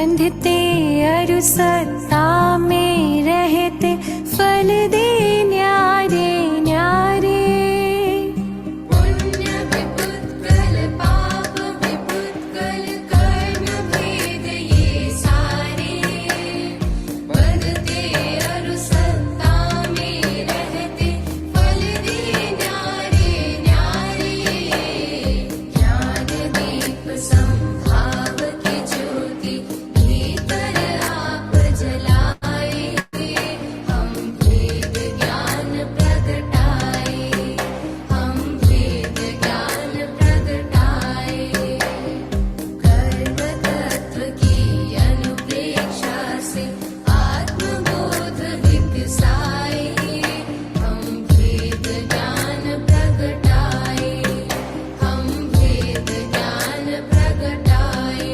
बंधते अरुसत्ता में रहते फल दे न्यारे न्यारे। पुण्य विपुत्कल पाप विपुत्कल कर्म भेद ये सारे, बंधते अरुसत्ता में रहते फल दे न्यारे न्यारे। ज्ञान दीप संभाव की ज्योति भीतर आप जलाए, हम भेद ज्ञान प्रगटाए, हम भेद ज्ञान प्रगटाए। कर्म तत्व की अनुप्रेक्षा से आत्मबोध विकसाए, हम भेद ज्ञान प्रगटाए, हम भेद ज्ञान प्रगटाए।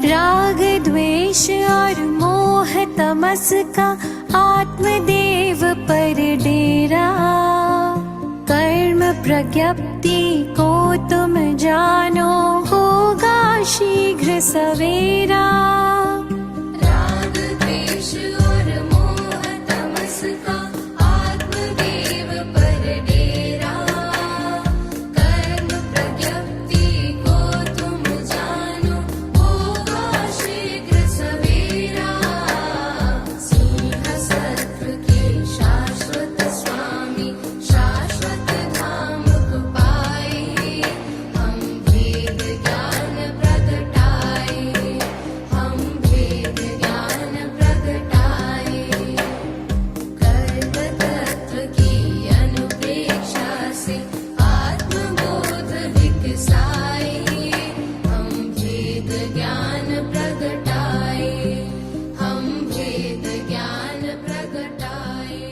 राग द्वेष और मोह तमस का आत्मदेव पर डेरा। कर्म प्रज्ञप्ति को तुम जानो, होगा शीघ्र सवेरा। राग द्वेष और मोह तमस का आत्मदेव पर डेरा। कर्म प्रज्ञप्ति को तुम जानो, होगा शीघ्र सवेरा। सिंह सत्व के शाश्वत स्वामी शाश्वत धाम को पाए, हम भेद ज्ञान प्रगटाए, हम भेद ज्ञान प्रगटाए। कर्म तत्व की अनुप्रेक्षा से आत्मबोध विकसाए, हम भेद ज्ञान प्रगटाए, हम भेद ज्ञान प्रगटाए।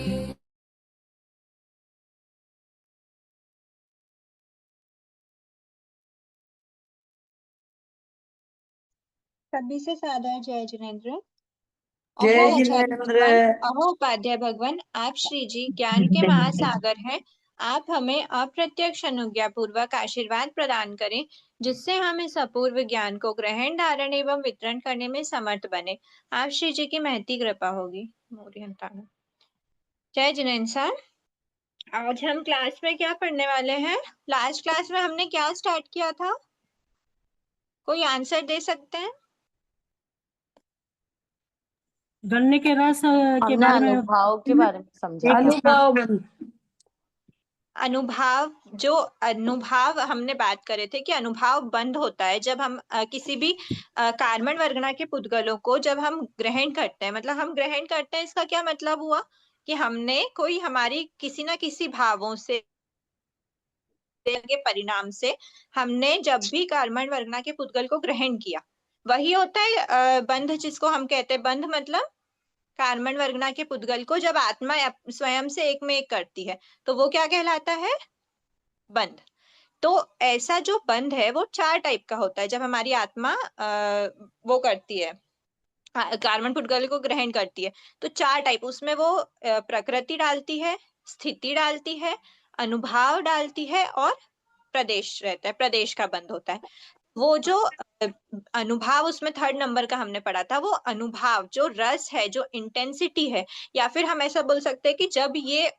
सभी से सादर जय जिनेन्द्र। जय अहो जिनेन्द्र। अहो उपाध्याय भगवान, आप श्री जी ज्ञान के महासागर हैं। आप हमें अप्रत्यक्ष अनुज्ञा पूर्वक आशीर्वाद प्रदान करें, जिससे हम इस अपूर्व ज्ञान को ग्रहण धारण एवं वितरण करने में समर्थ बने। आप श्री जी की महती कृपा होगी। जय जिनेन्द्र सर। आज हम क्लास में क्या पढ़ने वाले हैं? लास्ट क्लास में हमने क्या स्टार्ट किया था? कोई आंसर दे सकते हैं? गन्ने के रस के हमने बारे में, अनुभव के बारे में समझा। अनुभव। अनुभाव, जो अनुभाव हमने बात करे थे कि अनुभाव बंद होता है जब हम किसी भी कार्बन वर्गना के पुद्गलों को जब हम ग्रहण करते हैं। मतलब हम ग्रहण करते हैं, इसका क्या मतलब हुआ कि हमने कोई हमारी किसी ना किसी भावों से के परिणाम से हमने जब भी कार्बन वर्गना के पुद्गल को ग्रहण किया, वही होता है बंध, जिसको हम कहते हैं बंध। मतलब कार्बन वर्गना के पुद्गल को जब आत्मा स्वयं से एक में एक करती है, तो वो क्या कहलाता है? बंध। तो ऐसा जो बंध है वो 4 टाइप का होता है। जब हमारी आत्मा वो करती है, कार्बन पुद्गल को ग्रहण करती है, तो 4 टाइप उसमें वो प्रकृति डालती है, स्थिति डालती है, अनुभाव डालती है और प्रदेश रहता है, प्रदेश का बंध होता है। वो जो अनुभाव, उसमें 3rd नंबर का हमने पढ़ा था, वो अनुभाव जो रस है, जो इंटेंसिटी है, या फिर हम ऐसा बोल सकते हैं कि जब ये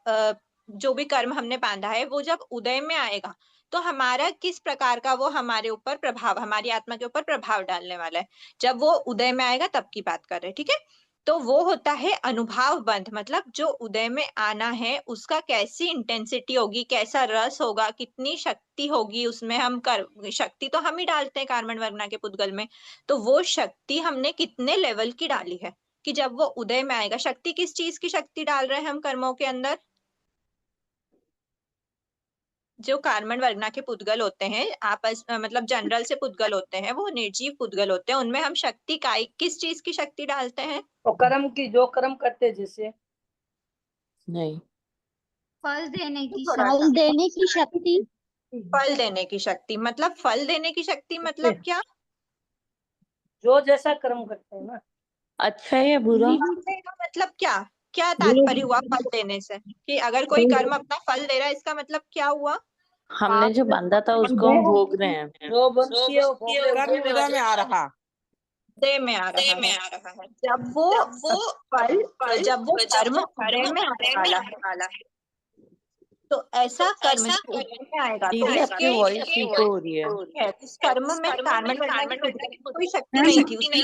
जो भी कर्म हमने बांधा है वो जब उदय में आएगा, तो हमारा किस प्रकार का वो हमारे ऊपर प्रभाव, हमारी आत्मा के ऊपर प्रभाव डालने वाला है। जब वो उदय में आएगा तब की बात कर रहे हैं, ठीक है। तो वो होता है अनुभाव बंध। मतलब जो उदय में आना है उसका कैसी इंटेंसिटी होगी, कैसा रस होगा, कितनी शक्ति होगी उसमें। हम शक्ति तो हम ही डालते हैं कार्बन वर्गना के पुद्गल में, तो वो शक्ति हमने कितने लेवल की डाली है कि जब वो उदय में आएगा। शक्ति किस चीज की शक्ति डाल रहे हैं हम कर्मों के अंदर? जो कार्बन वर्गना के पुद्गल होते हैं, आपस मतलब जनरल से पुद्गल होते हैं, वो निर्जीव पुद्गल होते हैं, उनमें हम शक्ति किस चीज की शक्ति डालते हैं? और कर्म की, जो कर्म करते जैसे नहीं, फल देने की फल देने की शक्ति। फल देने की शक्ति। मतलब फल देने की शक्ति मतलब क्या? जो जैसा कर्म करते हैं ना, अच्छा है या बुरा? फल देगा मतलब क्या? क्या तात्पर्य हुआ फल देने से? कि अगर कोई कर्म अपना फल दे रहा है, इसका मतलब क्या हुआ? हमने जो बांधा था उसको हम भोग रहे हैं। जो बनती है वो भोग रहे कर्म उदय में आ रहा। उदय में आ रहा है। जब वो फल, जब वो कर्म उदय में आने वाला है, तो ऐसा कर्म जब उदय में आएगा तो दीदी आपकी वॉइस इको हो रही है। उस कर्म में कार्बन वर्णा की उदय की कोई शक्ति नहीं थी, उसमें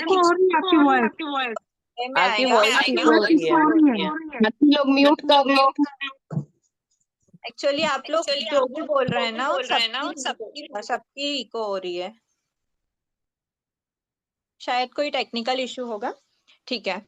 उदय में आपकी आएगा। वॉइस इको हो रही है। लोग म्यूट कर लो। एक्चुअली आप लोग जो भी बोल रहे हैं ना, वो सबकी इको हो रही है। शायद कोई टेक्निकल इशू होगा। ठीक है,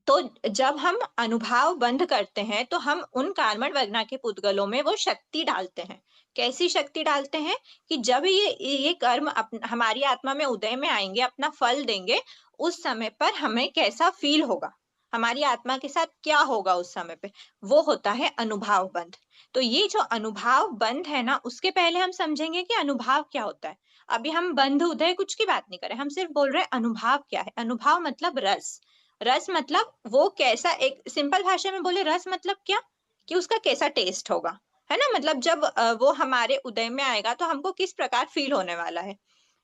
तो जब हम अनुभाव बंध करते हैं तो हम उन कार्बन वर्णा के पुद्गलों में वो शक्ति डालते हैं। कैसी शक्ति डालते हैं? कि जब ये कर्म हमारी आत्मा में उदय में आएंगे, अपना फल देंगे, उस समय पर हमें कैसा फील होगा, हमारी आत्मा के साथ क्या होगा उस समय पे, वो होता है अनुभाव बंध। तो ये जो अनुभाव बंध है ना, उसके पहले हम समझेंगे कि अनुभाव क्या होता है। अभी हम बंध उदय कुछ की बात नहीं कर रहे, हम सिर्फ बोल रहे हैं अनुभाव क्या है। अनुभाव मतलब रस। रस मतलब वो कैसा, एक सिंपल भाषा में बोले रस मतलब क्या, कि उसका कैसा टेस्ट होगा, है ना। मतलब जब वो हमारे उदय में आएगा तो हमको किस प्रकार फील होने वाला है।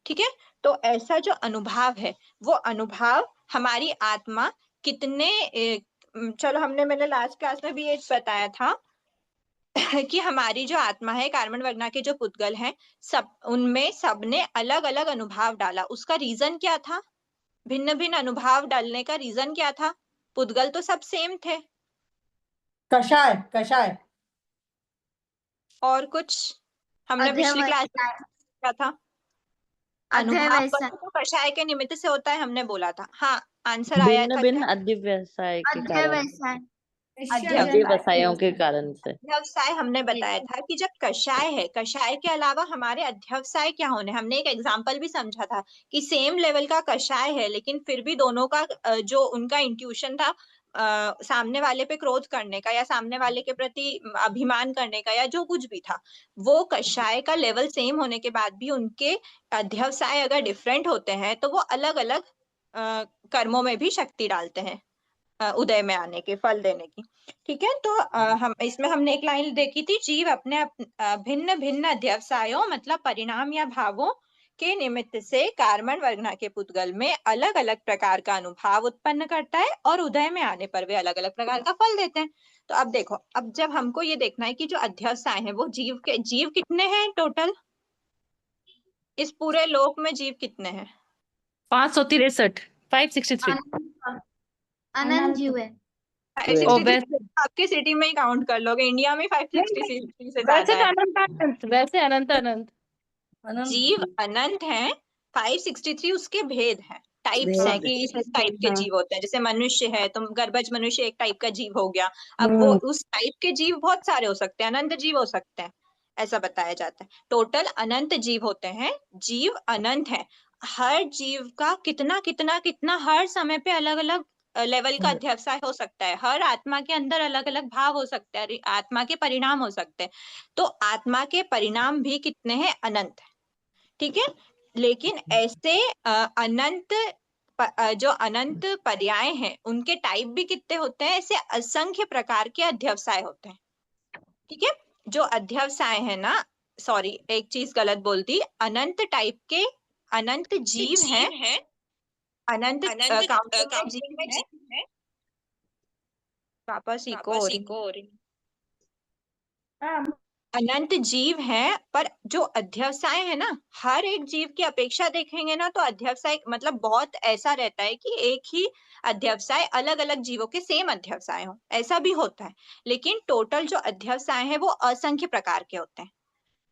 ठीक है, तो ऐसा जो अनुभव है, वो अनुभव हमारी आत्मा कितने चलो मैंने लास्ट क्लास में भी ये बताया था कि हमारी जो आत्मा है, कार्बन वर्णा के जो पुद्गल हैं, उनमें सबने अलग अलग अनुभव डाला। उसका रीजन क्या था? भिन्न भिन्न अनुभव डालने का रीजन क्या था? पुद्गल तो सब सेम थे। कषाय कषाय और कुछ हमने पिछली क्लास में क्या था? अनुभाव तो कषाय के निमित्त से होता है, हमने बोला था। हाँ, आंसर आया भिन्न था भिन्न क्या? अध्यवसाय के कारण, अध्यवसाय अध्यवसायों के कारण से। अध्यवसाय हमने बताया था कि जब कषाय है, कषाय के अलावा हमारे अध्यवसाय क्या होने, हमने एक एग्जांपल भी समझा था कि सेम लेवल का कषाय है, लेकिन फिर भी दोनों का जो उनका इंट्यूशन था, सामने वाले पे क्रोध करने का या सामने वाले के प्रति अभिमान करने का या जो कुछ भी था, वो कषाय का लेवल सेम होने के बाद भी उनके अध्यवसाय अगर डिफरेंट होते हैं तो वो अलग अलग कर्मों में भी शक्ति डालते हैं, उदय में आने के, फल देने की। ठीक है, तो हम इसमें हमने एक लाइन देखी थी, जीव अपने भिन्न भिन्न अध्यवसायों मतलब परिणाम या भावों के निमित्त से कार्बन वर्णा के पुद्गल में अलग अलग प्रकार का अनुभाव उत्पन्न करता है और उदय में आने पर वे अलग अलग प्रकार का फल देते हैं। तो अब देखो, अब जब हमको ये देखना है कि जो अध्यवसाय है वो जीव कितने हैं टोटल, इस पूरे लोक में जीव कितने हैं? 563 563। अनंत जीव है। 563 आपके सिटी में ही काउंट कर लोगे, इंडिया में 563 से वैसे ज्यादा तो है। अनंत, वैसे अनंत अनंत जीव अनंत हैं, 563 उसके भेद हैं, टाइप्स हैं कि इस टाइप के जीव होते हैं। जैसे मनुष्य है तो गर्भज मनुष्य एक टाइप का जीव हो गया। अब वो उस टाइप के जीव बहुत सारे हो सकते हैं, अनंत जीव हो सकते हैं, ऐसा बताया जाता है। टोटल अनंत जीव होते हैं, जीव अनंत है। हर जीव का कितना कितना कितना हर समय पे अलग अलग लेवल का अध्यवसाय हो सकता है। हर आत्मा के अंदर अलग अलग भाव हो सकते हैं, आत्मा के परिणाम हो सकते हैं। तो आत्मा के परिणाम भी कितने हैं? अनंत है। ठीक है, लेकिन ऐसे अनंत जो अनंत पर्याय हैं उनके टाइप भी कितने होते हैं? ऐसे असंख्य प्रकार के अध्यवसाय होते हैं। ठीक है, जो अध्यवसाय है ना, सॉरी एक चीज गलत बोल दी, अनंत टाइप के अनंत जीव हैं, अनंत काउंटिंग में जीव है। वापस इको हो रही। अनंत जीव है, पर जो अध्यवसाय है ना, हर एक जीव की अपेक्षा देखेंगे ना तो अध्यवसाय मतलब बहुत ऐसा रहता है कि एक ही अध्यवसाय अलग अलग जीवों के सेम अध्यवसाय हो, ऐसा भी होता है। लेकिन टोटल जो अध्यवसाय है वो असंख्य प्रकार के होते हैं।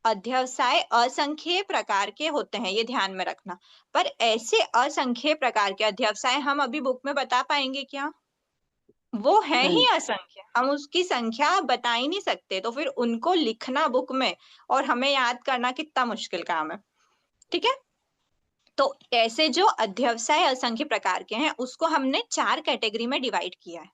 अध्यवसाय असंख्य प्रकार के होते हैं, ये ध्यान में रखना। पर ऐसे असंख्य प्रकार के अध्यवसाय हम अभी बुक में बता पाएंगे क्या? वो है ही असंख्य, हम उसकी संख्या बता ही नहीं सकते, तो फिर उनको लिखना बुक में और हमें याद करना कितना मुश्किल काम है। ठीक है, तो ऐसे जो अध्यवसाय असंख्य प्रकार के हैं उसको हमने 4 कैटेगरी में डिवाइड किया है।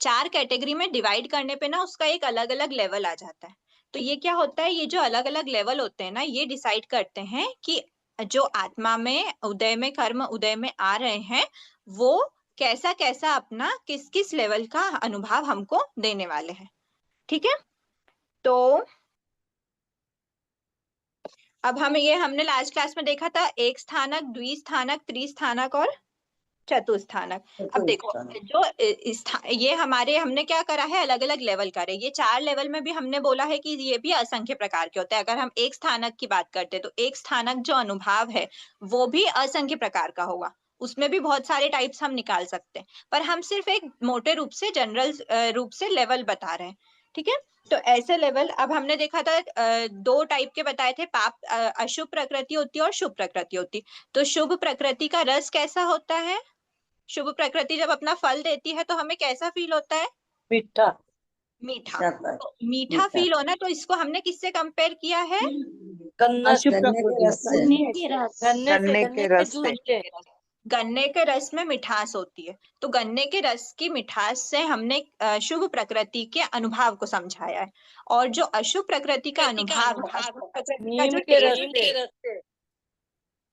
4 कैटेगरी में डिवाइड करने पे ना उसका एक अलग अलग लेवल आ जाता है। तो ये क्या होता है, ये जो अलग अलग लेवल होते हैं ना, ये डिसाइड करते हैं कि जो आत्मा में उदय में कर्म उदय में आ रहे हैं वो कैसा कैसा अपना किस किस लेवल का अनुभव हमको देने वाले हैं। ठीक है, तो अब हमने लास्ट क्लास में देखा था एक स्थानक, द्विस्थानक, त्रिस्थानक और चतुस्थानक। अब देखो जो ये हमने क्या करा है, अलग अलग लेवल करे। ये 4 लेवल में भी हमने बोला है कि ये भी असंख्य प्रकार के होते हैं। अगर हम एक स्थानक की बात करते हैं तो एक स्थानक जो अनुभव है वो भी असंख्य प्रकार का होगा, उसमें भी बहुत सारे टाइप्स हम निकाल सकते हैं, पर हम सिर्फ एक मोटे रूप से जनरल रूप से लेवल बता रहे हैं। ठीक है, तो ऐसे लेवल अब हमने देखा था 2 टाइप के बताए थे, अशुभ प्रकृति होती है और शुभ प्रकृति होती है। तो शुभ प्रकृति का रस कैसा होता है? शुभ प्रकृति जब अपना फल देती है तो हमें कैसा फील होता है? मीठा। मीठा। तो मीठा फील होना, तो इसको हमने किससे कंपेयर किया है? गन्ना अशुभ से। प्रकृति गन्ने के से रस जूस से। गन्ने के रस में मिठास होती है, तो गन्ने के रस की मिठास से हमने शुभ प्रकृति के अनुभव को समझाया है। और जो अशुभ प्रकृति का अनुभव है, अशुभ प्रकृति का नीम जो के टेस्ट रस से।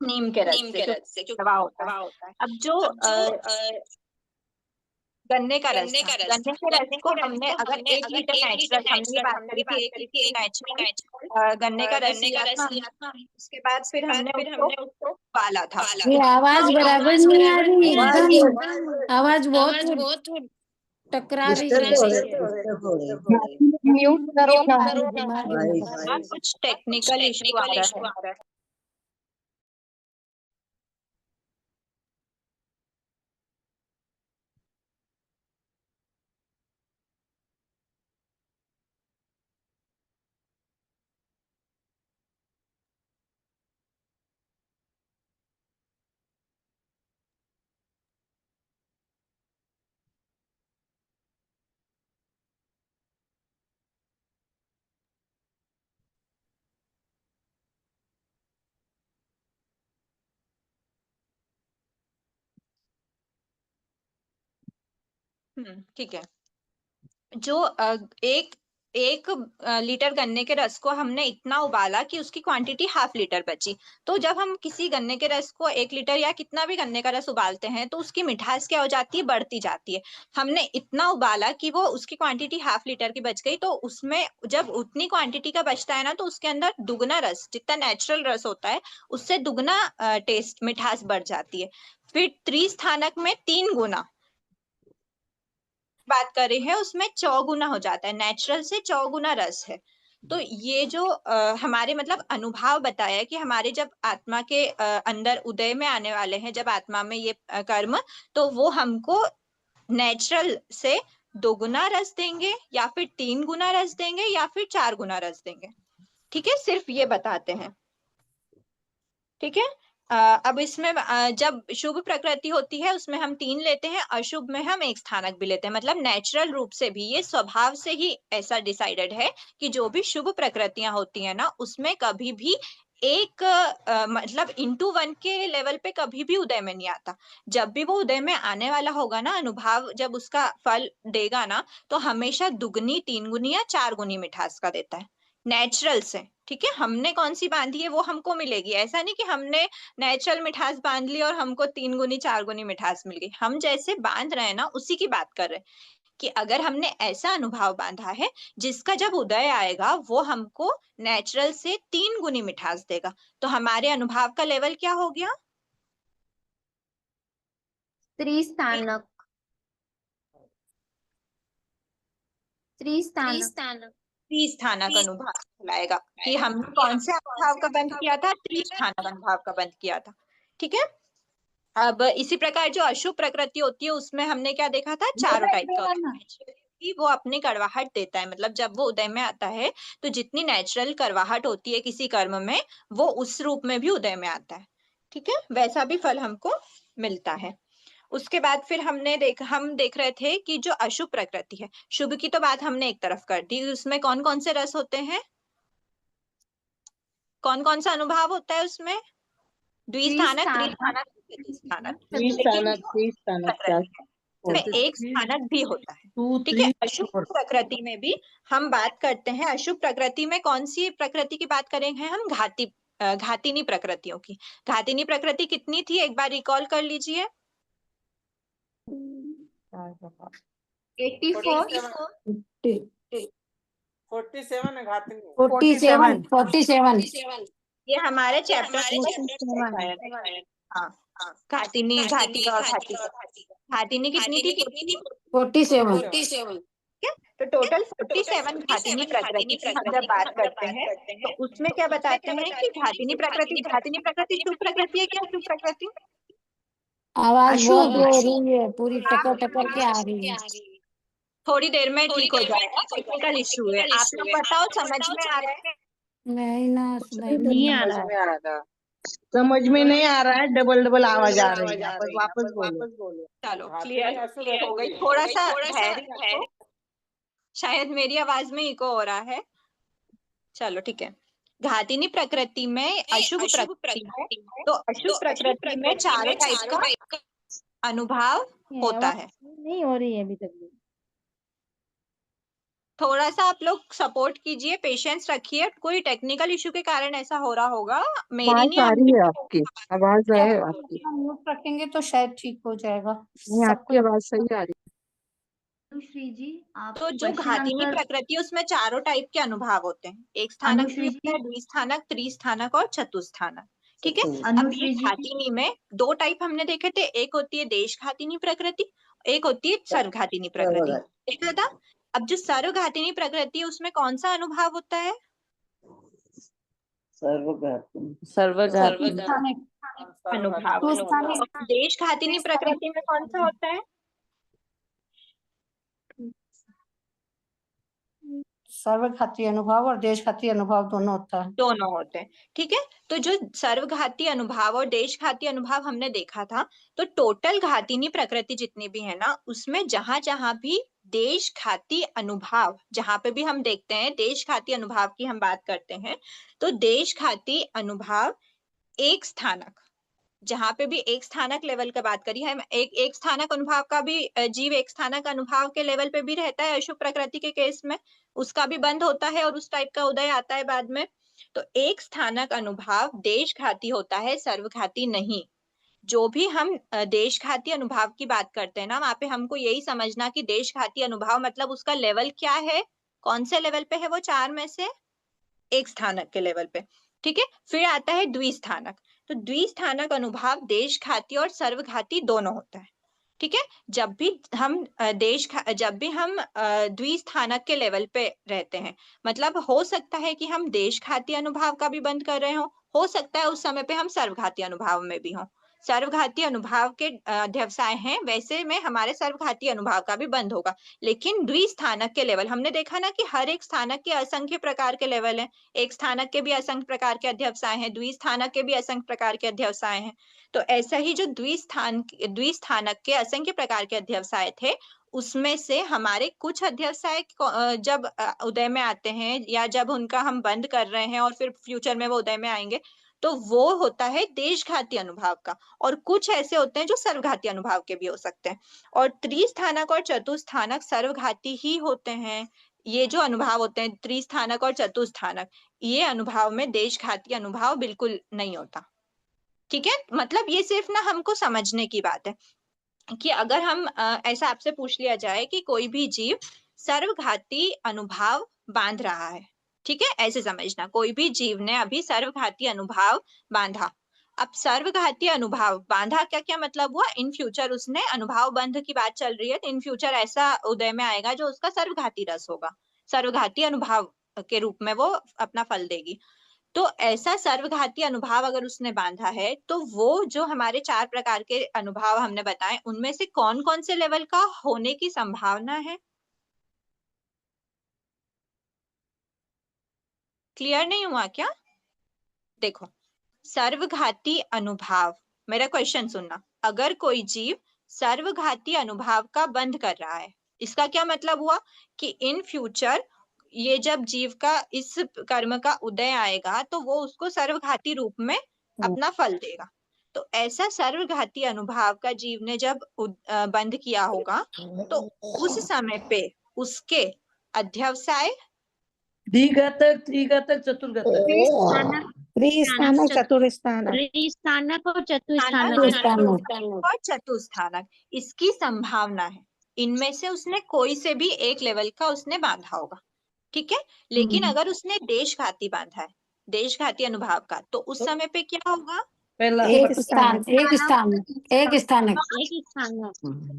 नीम के रस से जो दवा होता है। अब जो गन्ने का रस था, गन्ने के रस को हमने अगर 1 लीटर नेचुरल, हमने ये बात करी थी 1 लीटर नेचुरल गन्ने का रस लिया था, उसके बाद फिर हमने उसको उबाला था। ये आवाज बराबर नहीं आ रही, एकदम आवाज बहुत टकरा रही है। म्यूट करो ना। हाँ, कुछ टेक्निकल इशू आ रहा है। ठीक है, जो एक एक लीटर गन्ने के रस को हमने इतना उबाला कि उसकी क्वांटिटी ½ लीटर बची। तो जब हम किसी गन्ने के रस को 1 लीटर या कितना भी गन्ने का रस उबालते हैं तो उसकी मिठास क्या हो जाती है? बढ़ती जाती है। हमने इतना उबाला कि वो उसकी क्वांटिटी ½ लीटर की बच गई, तो उसमें जब उतनी क्वांटिटी का बचता है ना, तो उसके अंदर दुगना रस, जितना नेचुरल रस होता है उससे दुगना टेस्ट मिठास बढ़ जाती है। फिर त्रिस्थानक में 3 गुना बात कर रहे हैं, उसमें 4 गुना हो जाता है, नेचुरल से 4 गुना रस है। तो ये जो हमारे मतलब अनुभव बताया कि हमारे जब आत्मा के अंदर उदय में आने वाले हैं, जब आत्मा में ये कर्म, तो वो हमको नेचुरल से 2 गुना रस देंगे या फिर 3 गुना रस देंगे या फिर 4 गुना रस देंगे। ठीक है, सिर्फ ये बताते हैं। ठीक है, अब इसमें जब शुभ प्रकृति होती है उसमें हम 3 लेते हैं, अशुभ में हम 1 स्थानक भी लेते हैं। मतलब नेचुरल रूप से भी ये स्वभाव से ही ऐसा डिसाइडेड है कि जो भी शुभ प्रकृतियां होती है ना, उसमें कभी भी एक मतलब इंटू 1 के लेवल पे कभी भी उदय में नहीं आता। जब भी वो उदय में आने वाला होगा ना, अनुभव जब उसका फल देगा ना, तो हमेशा दुगनी, 3 गुनी या 4 गुनी मिठास का देता है, नेचुरल से। ठीक है, हमने कौन सी बांधी है वो हमको मिलेगी। ऐसा नहीं कि हमने नेचुरल मिठास बांध ली और हमको 3 गुनी 4 गुनी मिठास मिल गई। हम जैसे बांध रहे हैं ना, उसी की बात कर रहे हैं कि अगर हमने ऐसा अनुभव बांधा है जिसका जब उदय आएगा वो हमको नेचुरल से 3 गुनी मिठास देगा, तो हमारे अनुभव का लेवल क्या हो गया? त्रिस्थानक। त्रिस्थानक। त्रिस्थानक अनुभव लाएगा कि हमने कौन से अनुभव का बंध किया था? त्रिस्थानक अनुभव का बंध किया था। ठीक है, अब इसी प्रकार जो अशुभ प्रकृति होती है उसमें हमने क्या देखा था? 4 टाइप का होता है कि वो अपनी कड़वाहट देता है। मतलब जब वो उदय में आता है तो जितनी नेचुरल कड़वाहट होती है किसी कर्म में, वो उस रूप में भी उदय में आता है। ठीक है, वैसा भी फल हमको मिलता है। उसके बाद फिर हम देख रहे थे कि जो अशुभ प्रकृति है, शुभ की तो बात हमने एक तरफ कर दी, उसमें कौन कौन से रस होते हैं, कौन कौन सा अनुभव होता है उसमें? द्विस्थानक, त्रिस्थानक, चतुस्थानक। में 1 स्थानक भी होता है। ठीक है, अशुभ प्रकृति में भी हम बात करते हैं। अशुभ प्रकृति में कौन सी प्रकृति की बात करेंगे हम? घाती घातिनी प्रकृतियों की। घातिनी प्रकृति कितनी थी, एक बार रिकॉल कर लीजिए। 84 47 है घातनी। 47 ये हमारे चैप्टर हाँ घातिनी घातिका और घातिका। घातिनी कितनी थी? 47 तो टोटल 47 घातिनी प्रकृति की हम जब बात करते हैं तो उसमें क्या बताते हैं कि घातिनी प्रकृति शुभ प्रकृति है क्या? शुभ प्रकृति आवाज बहुत हो रही है, पूरी टकर टकर के आ रही है। थोड़ी देर में ठीक हो जाएगा, टेक्निकल इश्यू है। आप लोग बताओ समझ में आ रहा है? नहीं ना, सुनाई नहीं आ रहा है। समझ में नहीं आ रहा है, डबल डबल आवाज आ रही है, बस वापस बोलो। चलो क्लियर हो गई। थोड़ा सा धैर्य रखो, शायद मेरी आवाज में इको हो रहा है। चलो ठीक है। घातिनी प्रकृति में अशुभ प्रकृति है, तो अशुभ प्रकृति में चारों टाइप का अनुभव होता है। नहीं हो रही है अभी तक भी। थोड़ा सा आप लोग सपोर्ट कीजिए, पेशेंस रखिए। कोई टेक्निकल इशू के कारण ऐसा हो रहा होगा, मेरी नहीं आ रही है आपकी आवाज है आपकी। म्यूट रखेंगे तो शायद ठीक हो जाएगा। नहीं, आपकी आवाज सही आ रही अनुश्री जी, आप तो जो क्वेश्चन घातिनी आंसर प्रकृति है उसमें चारों टाइप के अनुभव होते हैं। एक स्थानक अनुश्री भी जी। होता है, द्विस्थानक, त्रिस्थानक और चतुस्थानक। ठीक है। अब ये अनुश्री जी। घातिनी में दो टाइप हमने देखे थे, एक होती है देश घातिनी प्रकृति, एक होती है सर्वघातिनी प्रकृति। देखा था। अब जो सर्वघातिनी प्रकृति है उसमें कौन सा अनुभव होता है? सर्वघाती अनुभव। देश घातिनी प्रकृति में कौन सा होता है? सर्वघाती अनुभव और देशघाती अनुभव दोनों होता है। दोनों होते हैं। ठीक है। तो जो सर्वघाती अनुभव और देशघाती अनुभव हमने देखा था, तो टोटल घातिनी प्रकृति जितनी भी है ना, उसमें जहां जहां भी देशघाती अनुभव, जहां पे भी हम देखते हैं देशघाती अनुभव की हम बात करते हैं, तो देशघाती अनुभव एक स्थानक, जहां पे भी एक स्थानक लेवल का बात करी है, एक स्थानक अनुभव का भी जीव एक स्थानक अनुभव के लेवल पे भी रहता है। अशुभ प्रकृति के केस में उसका भी बंद होता है और उस टाइप का उदय आता है बाद में। तो एक स्थानक अनुभव देशघाती होता है, सर्वघाती नहीं। जो भी हम देशघाती अनुभव की बात करते हैं ना, वहां पे हमको यही समझना कि देशघाती अनुभव मतलब उसका लेवल क्या है, कौन से लेवल पे है वो, चार में से एक स्थानक के लेवल पे। ठीक है। फिर आता है द्विस्थानक। तो द्विस्थानक अनुभव देशघाती और सर्वघाती दोनों होता है। ठीक है। जब भी हम द्विस्थानक के लेवल पे रहते हैं, मतलब हो सकता है कि हम देशघाती अनुभव का भी बंद कर रहे हो सकता है उस समय पे हम सर्वघाती अनुभव में भी हों। सर्वघाती अनुभव के अध्यवसाय हैं, वैसे में हमारे सर्वघाती अनुभव का भी बंद होगा। लेकिन द्विस्थानक के लेवल हमने देखा ना कि हर एक स्थानक के असंख्य प्रकार के लेवल हैं। एक स्थानक के भी असंख्य प्रकार के अध्यवसाय हैं, द्विस्थानक के भी असंख्य प्रकार के अध्यवसाय हैं। तो ऐसा ही जो द्विस्थानक के असंख्य प्रकार के अध्यवसाय थे, उसमें से हमारे कुछ अध्यवसाय जब उदय में आते हैं या जब उनका हम बंद कर रहे हैं और फिर फ्यूचर में वो उदय में आएंगे, तो वो होता है देशघाती अनुभव का। और कुछ ऐसे होते हैं जो सर्वघाती अनुभव के भी हो सकते हैं। और त्रिस्थानक और चतुस्थानक सर्वघाती ही होते हैं। ये जो अनुभव होते हैं त्रिस्थानक और चतुस्थानक, ये अनुभव में देशघाती अनुभव बिल्कुल नहीं होता। ठीक है। मतलब ये सिर्फ ना हमको समझने की बात है कि अगर हम ऐसा आपसे पूछ लिया जाए कि कोई भी जीव सर्वघाती अनुभव बांध रहा है, ठीक है, ऐसे समझना कोई भी जीव ने अभी सर्वघाती अनुभव बांधा। अब सर्वघाती अनुभव बांधा क्या क्या मतलब हुआ? इन फ्यूचर उसने अनुभव बंध की बात चल रही है, तो इन फ्यूचर ऐसा उदय में आएगा जो उसका सर्वघाती रस होगा, सर्वघाती अनुभव के रूप में वो अपना फल देगी। तो ऐसा सर्वघाती अनुभव अगर उसने बांधा है, तो वो जो हमारे चार प्रकार के अनुभव हमने बताए, उनमें से कौन कौन से लेवल का होने की संभावना है? क्लियर नहीं हुआ क्या? देखो, सर्वघाती अनुभव, मेरा क्वेश्चन सुनना, अगर कोई जीव सर्वघाती अनुभव का बंध कर रहा है, इसका क्या मतलब हुआ कि इन फ्यूचर ये जब जीव का इस कर्म का उदय आएगा तो वो उसको सर्वघाती रूप में अपना फल देगा। तो ऐसा सर्वघाती अनुभव का जीव ने जब बंध किया होगा, तो उस समय पे उसके अध्यवसाय द्विघातक, त्रिघातक, चतुर्घातक। त्रिस्थानक चतुर्स्थानक त्रिस्थानक और स्थानक चतुस्थानक। और चतुस्थानक इसकी संभावना है। इनमें से उसने कोई से भी एक लेवल का उसने बांधा होगा, ठीक है। लेकिन अगर उसने देशघाती बांधा है, देशघाती अनुभाव का, तो उस समय पे क्या होगा? पहला एक स्थान एक स्थानक एक स्थानक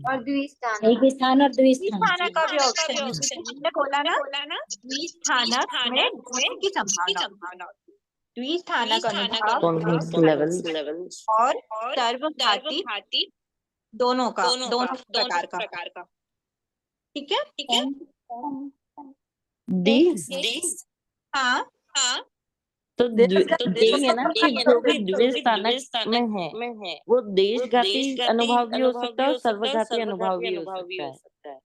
और द्विस्थानक। एक स्थान और द्विस्थानक का भी ऑप्शन है। हमने बोला ना द्विस्थानक में दोनों की संभावना होती है। द्विस्थानक अनुभाव कॉन्फ्लिक्ट लेवल और सर्वघाती दोनों प्रकार का, ठीक है। डी। हाँ, तो यही है ना कि जो भी द्विस्थानक में है वो देशघाती अनुभव भी हो सकता है और सर्वघाती अनुभव भी हो सकता है।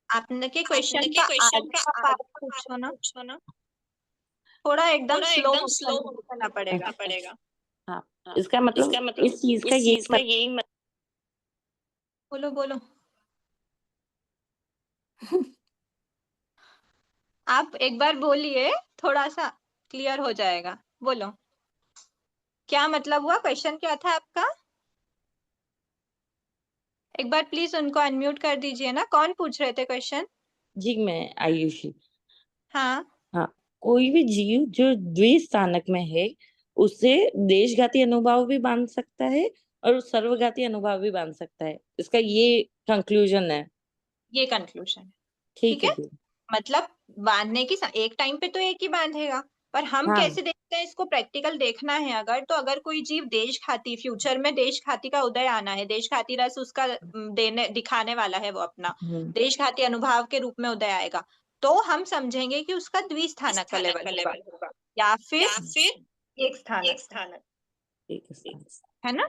आपने के क्वेश्चन का आगे का पार्ट पूछो ना, थोड़ा एकदम स्लो करना पड़ेगा। हाँ, इसका मतलब इस चीज का यही बोलो आप एक बार बोलिए, थोड़ा सा क्लियर हो जाएगा। बोलो क्या मतलब हुआ, क्वेश्चन क्या था आपका? एक बार प्लीज उनको अनम्यूट कर दीजिए ना। कौन पूछ रहे थे क्वेश्चन? जी, मैं आयुषी। हाँ, कोई भी जीव जो द्विस्थानक में है उसे देशघाती अनुभव भी बांध सकता है और सर्वघाती अनुभव भी बांध सकता है। इसका ये कंक्लूजन है। ये कंक्लूजन है, ठीक है जी। मतलब बांधने की एक टाइम पे तो एक ही बांधेगा, पर हम हाँ। कैसे देखते हैं इसको? प्रैक्टिकल देखना है अगर, तो अगर कोई जीव देशघाती, फ्यूचर में देशघाती का उदय आना है, देशघाती रस उसका दिखाने वाला है, वो अपना देशघाती अनुभाव के रूप में उदय आएगा, तो हम समझेंगे कि उसका द्विस्थानक का लेवल होगा या फिर एक स्थानक, है ना?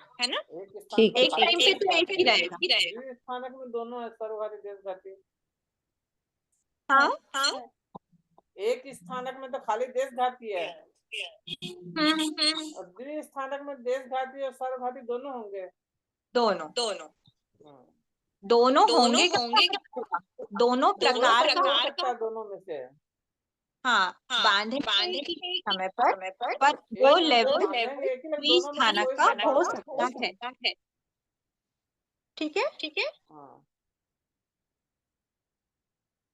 ठीक एक टाइम पे तो एक ही रहेगा। स्थानक में दोनों है, सर्वघाती देशघाती। हाँ, एक स्थानक में तो खाली देशघाती है और द्विस्थानक में देशघाती और सर्वघाती दोनों होंगे। दोनों होंगे दोनों प्रकार का हो सकता है दोनों में से। हाँ, बांधे समय पर वो लेवल द्विस्थानक का हो सकता है, ठीक है।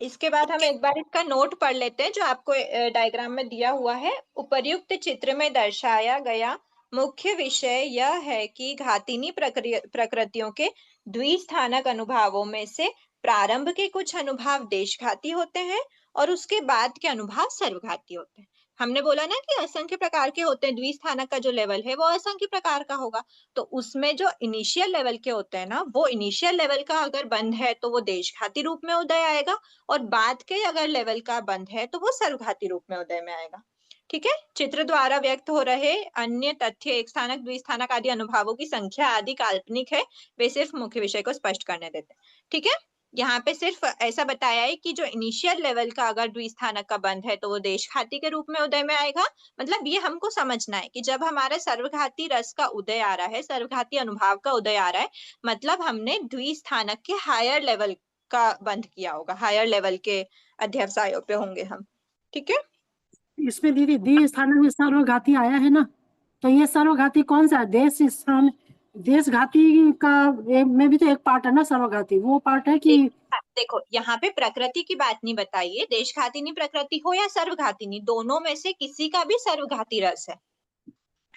इसके बाद हम एक बार इसका नोट पढ़ लेते हैं जो आपको डायग्राम में दिया हुआ है। उपर्युक्त चित्र में दर्शाया गया मुख्य विषय यह है कि घातिनी प्रकृतियों के द्विस्थानक अनुभावों में से प्रारंभ के कुछ अनुभाव देशघाती होते हैं और उसके बाद के अनुभाव सर्वघाती होते हैं। हमने बोला ना कि असंख्य प्रकार के होते हैं, द्विस्थानक का जो लेवल है वो असंख्य प्रकार का होगा, तो उसमें जो इनिशियल लेवल के होते हैं ना, वो इनिशियल लेवल का अगर बंध है तो वो देशघाती रूप में उदय आएगा, और बाद के अगर लेवल का बंध है तो वो सर्वघाती रूप में उदय में आएगा, ठीक है। चित्र द्वारा व्यक्त हो रहे अन्य तथ्य एक स्थानक, द्विस्थानक आदि अनुभावों की संख्या आदि काल्पनिक है, वे सिर्फ मुख्य विषय को स्पष्ट करने देते हैं, ठीक है। यहाँ पे सिर्फ ऐसा बताया है कि जो इनिशियल लेवल का अगर द्विस्थानक का बंध है तो वो देशघाती के रूप में उदय में आएगा। मतलब ये हमको समझना है कि जब हमारा सर्वघाती रस का उदय आ रहा है, सर्वघाती अनुभाव का उदय आ रहा है, मतलब हमने द्विस्थानक के हायर लेवल का बंध किया होगा, हायर लेवल के अध्यवसायों पे होंगे हम, ठीक है। इसमें दीदी द्विस्थानक में सर्वघाती आया है ना, तो ये सर्वघाती कौन सा है? देशघाती का में भी तो एक पार्ट है ना सर्वघाती, वो पार्ट है कि? देखो यहाँ पे प्रकृति की बात नहीं बताइए, देशघाती नहीं प्रकृति हो या सर्वघाती नहीं, दोनों में से किसी का भी सर्वघाती रस है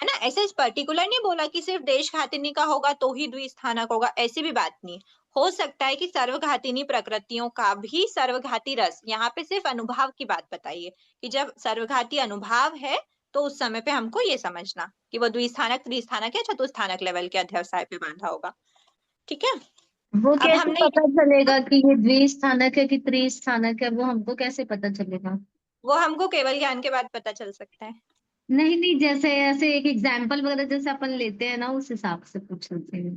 ना। ऐसे पर्टिकुलर नहीं बोला कि सिर्फ देशघातिनी का होगा तो ही द्विस्थानक होगा, ऐसी भी बात नहीं। हो सकता है कि सर्वघातिनी प्रकृतियों का भी सर्वघाती रस, यहाँ पे सिर्फ अनुभाव की बात बताइए कि जब सर्वघाती अनुभाव है तो उस समय पे हमको ये समझना कि वो द्विस्थानक, त्रिस्थानक या चतुस्थानक लेवल के अध्यवसाय पे बांधा होगा, ठीक है। वो अब कैसे हमने पता चलेगा कि ये द्विस्थानक है कि त्रिस्थानक है? वो हमको कैसे पता चलेगा? वो हमको केवल ज्ञान के बाद पता चल सकता है। नहीं, जैसे ऐसे एक एग्जाम्पल वगैरह जैसे अपन लेते हैं ना, उस हिसाब से पूछ रहे थे।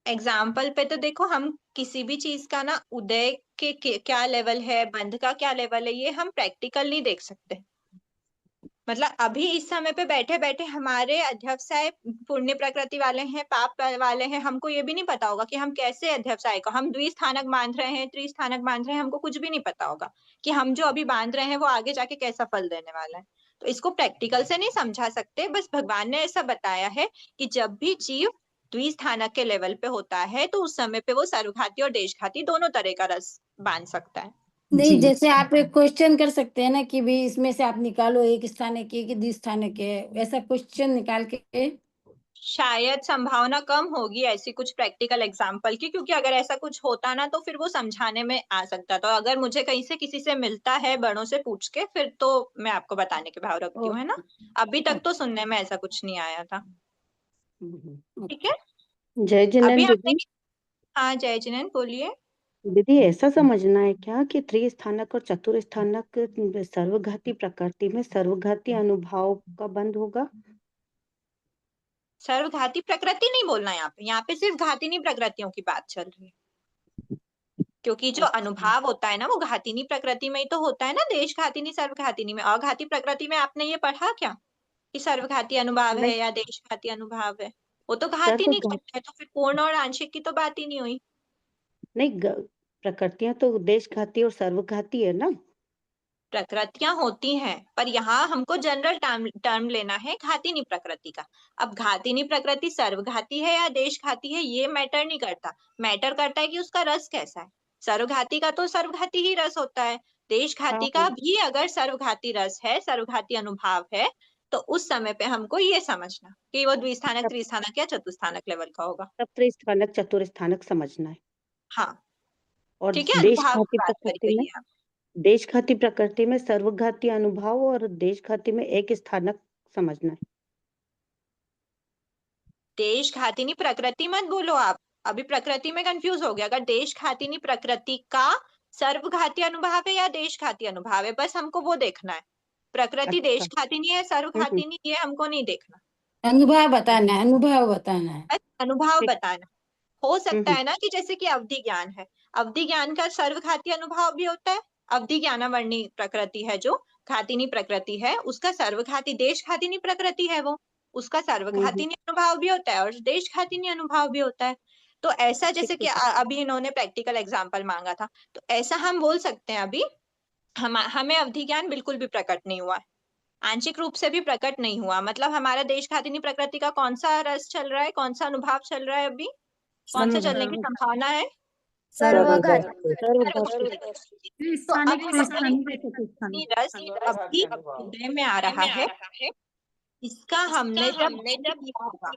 एग्जाम्पल पे तो देखो, हम किसी भी चीज का ना उदय के क्या लेवल है, बंध का क्या लेवल है, ये हम प्रैक्टिकल नहीं देख सकते। मतलब अभी इस समय पे बैठे बैठे हमारे अध्यवसाय पुण्य प्रकृति वाले हैं, पाप वाले हैं, हमको ये भी नहीं पता होगा कि हम कैसे अध्यवसाय को, हम द्विस्थानक बांध रहे हैं, त्रिस्थानक बांध रहे हैं, हमको कुछ भी नहीं पता होगा कि हम जो अभी बांध रहे हैं वो आगे जाके कैसा फल देने वाला है। तो इसको प्रैक्टिकल से नहीं समझा सकते, बस भगवान ने ऐसा बताया है कि जब भी जीव द्विस्थानक के लेवल पे होता है तो उस समय पे वो सर्वघाती और देशघाती दोनों तरह का रस बांध सकता है। नहीं, जैसे आप एक क्वेश्चन कर सकते हैं ना कि भी इसमें से आप निकालो एक स्थानक के कि द्विस्थानक के, ऐसा क्वेश्चन निकाल के। शायद संभावना कम होगी ऐसी कुछ प्रैक्टिकल एग्जाम्पल की, क्योंकि अगर ऐसा कुछ होता ना तो फिर वो समझाने में आ सकता था। अगर मुझे कहीं से किसी से मिलता है बड़ों से पूछ के, फिर तो मैं आपको बताने के भाव रखती हूँ, है ना। अभी तक तो सुनने में ऐसा कुछ नहीं आया था। ठीक है, जय अभी जिनेन्द्र हमने दीदी। हाँ जय जिनेन्द्र बोलिए। दीदी ऐसा समझना है क्या कि त्रिस्थानक और चतुर्स्थानक सर्वघाती प्रकृति में सर्वघाती अनुभव का बंध होगा? सर्वघाती प्रकृति नहीं बोलना यहाँ पे सिर्फ घातिनी प्रकृतियों की बात चल रही है, क्योंकि जो अनुभव होता है ना वो घातिनी प्रकृति में ही तो होता है ना, देश घातिनी सर्वघातिनी में। अघाती प्रकृति में आपने ये पढ़ा क्या कि सर्वघाती अनुभव है या देश घाती अनुभव है? वो तो घातिनी करता है, तो फिर पूर्ण और आंशिक की तो बात ही नहीं हुई। नहीं, प्रकृतियां तो देशघाती और सर्वघाती है ना। प्रकृतियां होती हैं, पर यहाँ हमको जनरल टर्म लेना है घातिनी प्रकृति का। अब घातिनी प्रकृति सर्वघाती है या देशघाती है ये मैटर नहीं करता, मैटर करता है कि उसका रस कैसा है। सर्वघाती का तो सर्वघाती ही रस होता है, देशघाती का भी अगर सर्वघाती रस है, सर्वघाती अनुभव है, तो उस समय पे हमको ये समझना कि वो द्विस्थानक, त्रिस्थानक या चतुस्थानक लेवल का होगा। तब त्रिस्थानक चतुर्स्थानक समझना है। हाँ और ठीक है, अनुभव की देशघाती बात करी प्रकृति गई में, है। देशघाती प्रकृति में सर्वघाती अनुभव और देशघाती में एक स्थानक समझना है। देशघातिनी प्रकृति मत बोलो आप, अभी प्रकृति में कंफ्यूज हो गया। अगर देशघातिनी प्रकृति का सर्वघाती अनुभव है या देशघाती अनुभव है, बस हमको वो देखना है। प्रकृति देशघातिनी है सर्वघातिनी ये हमको नहीं देखना, अनुभव बताना है, अनुभव बताना है। बस अनुभव बताना। हो सकता है ना कि जैसे कि अवधि ज्ञान है, अवधि ज्ञान का सर्वघाती अनुभव भी होता है। अवधि ज्ञानावर्णी प्रकृति है जो घातिनी प्रकृति है, उसका सर्वघाती देशघातिनी प्रकृति है वो, उसका सर्वघातिनी अनुभव भी होता है और देशघातिनी अनुभव भी होता है। तो ऐसा जैसे कि अभी इन्होंने प्रैक्टिकल एग्जाम्पल मांगा था, तो ऐसा हम बोल सकते हैं अभी हमें अवधि ज्ञान बिल्कुल भी प्रकट नहीं हुआ, आंशिक रूप से भी प्रकट नहीं हुआ। मतलब हमारा देशघातिनी प्रकृति का कौन सा रस चल रहा है, कौन सा अनुभव चल रहा है, अभी कौन सा चलने की संभावना है? सर्वघाती। तो अब रस अभी हृदय में आ रहा है, इसका हमने जब किया होगा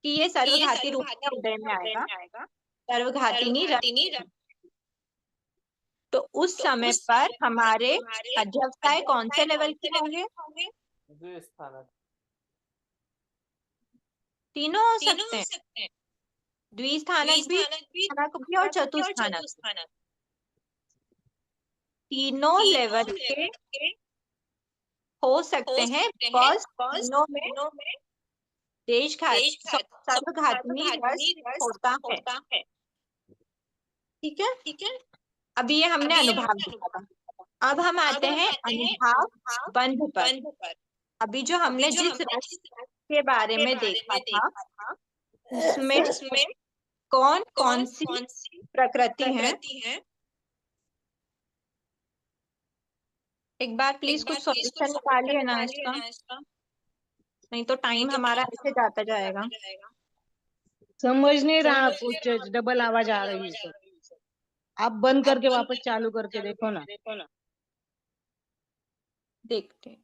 कि ये सर्वघाती रूप से हृदय में आएगा, सर्वघातिनी रस, तो उस समय पर हमारे अध्यवसाय कौन से लेवल के होंगे? तीनों हो सकते हैं, द्विस्थानक भी, स्थानक भी और चतुस्थानक, तीनों लेवल के हो सकते हैं, बिकॉज तीनों में सर्वघातिनी रस होता है। ठीक है, अभी ये हमने अनुभव देखा था। अब हम आते हैं अनुभव बंध पर। अभी जो हमने जिस रस के बारे में देखा था उसमें कौन कौन सी प्रकृति है, एक बार प्लीज कुछ सॉल्यूशन निकालिए ना इसका, नहीं तो टाइम हमारा ऐसे जाता जाएगा। समझ नहीं रहा कुछ, डबल आवाज आ रही है सर। आप बंद करके वापस चालू करके देखो ना। देखते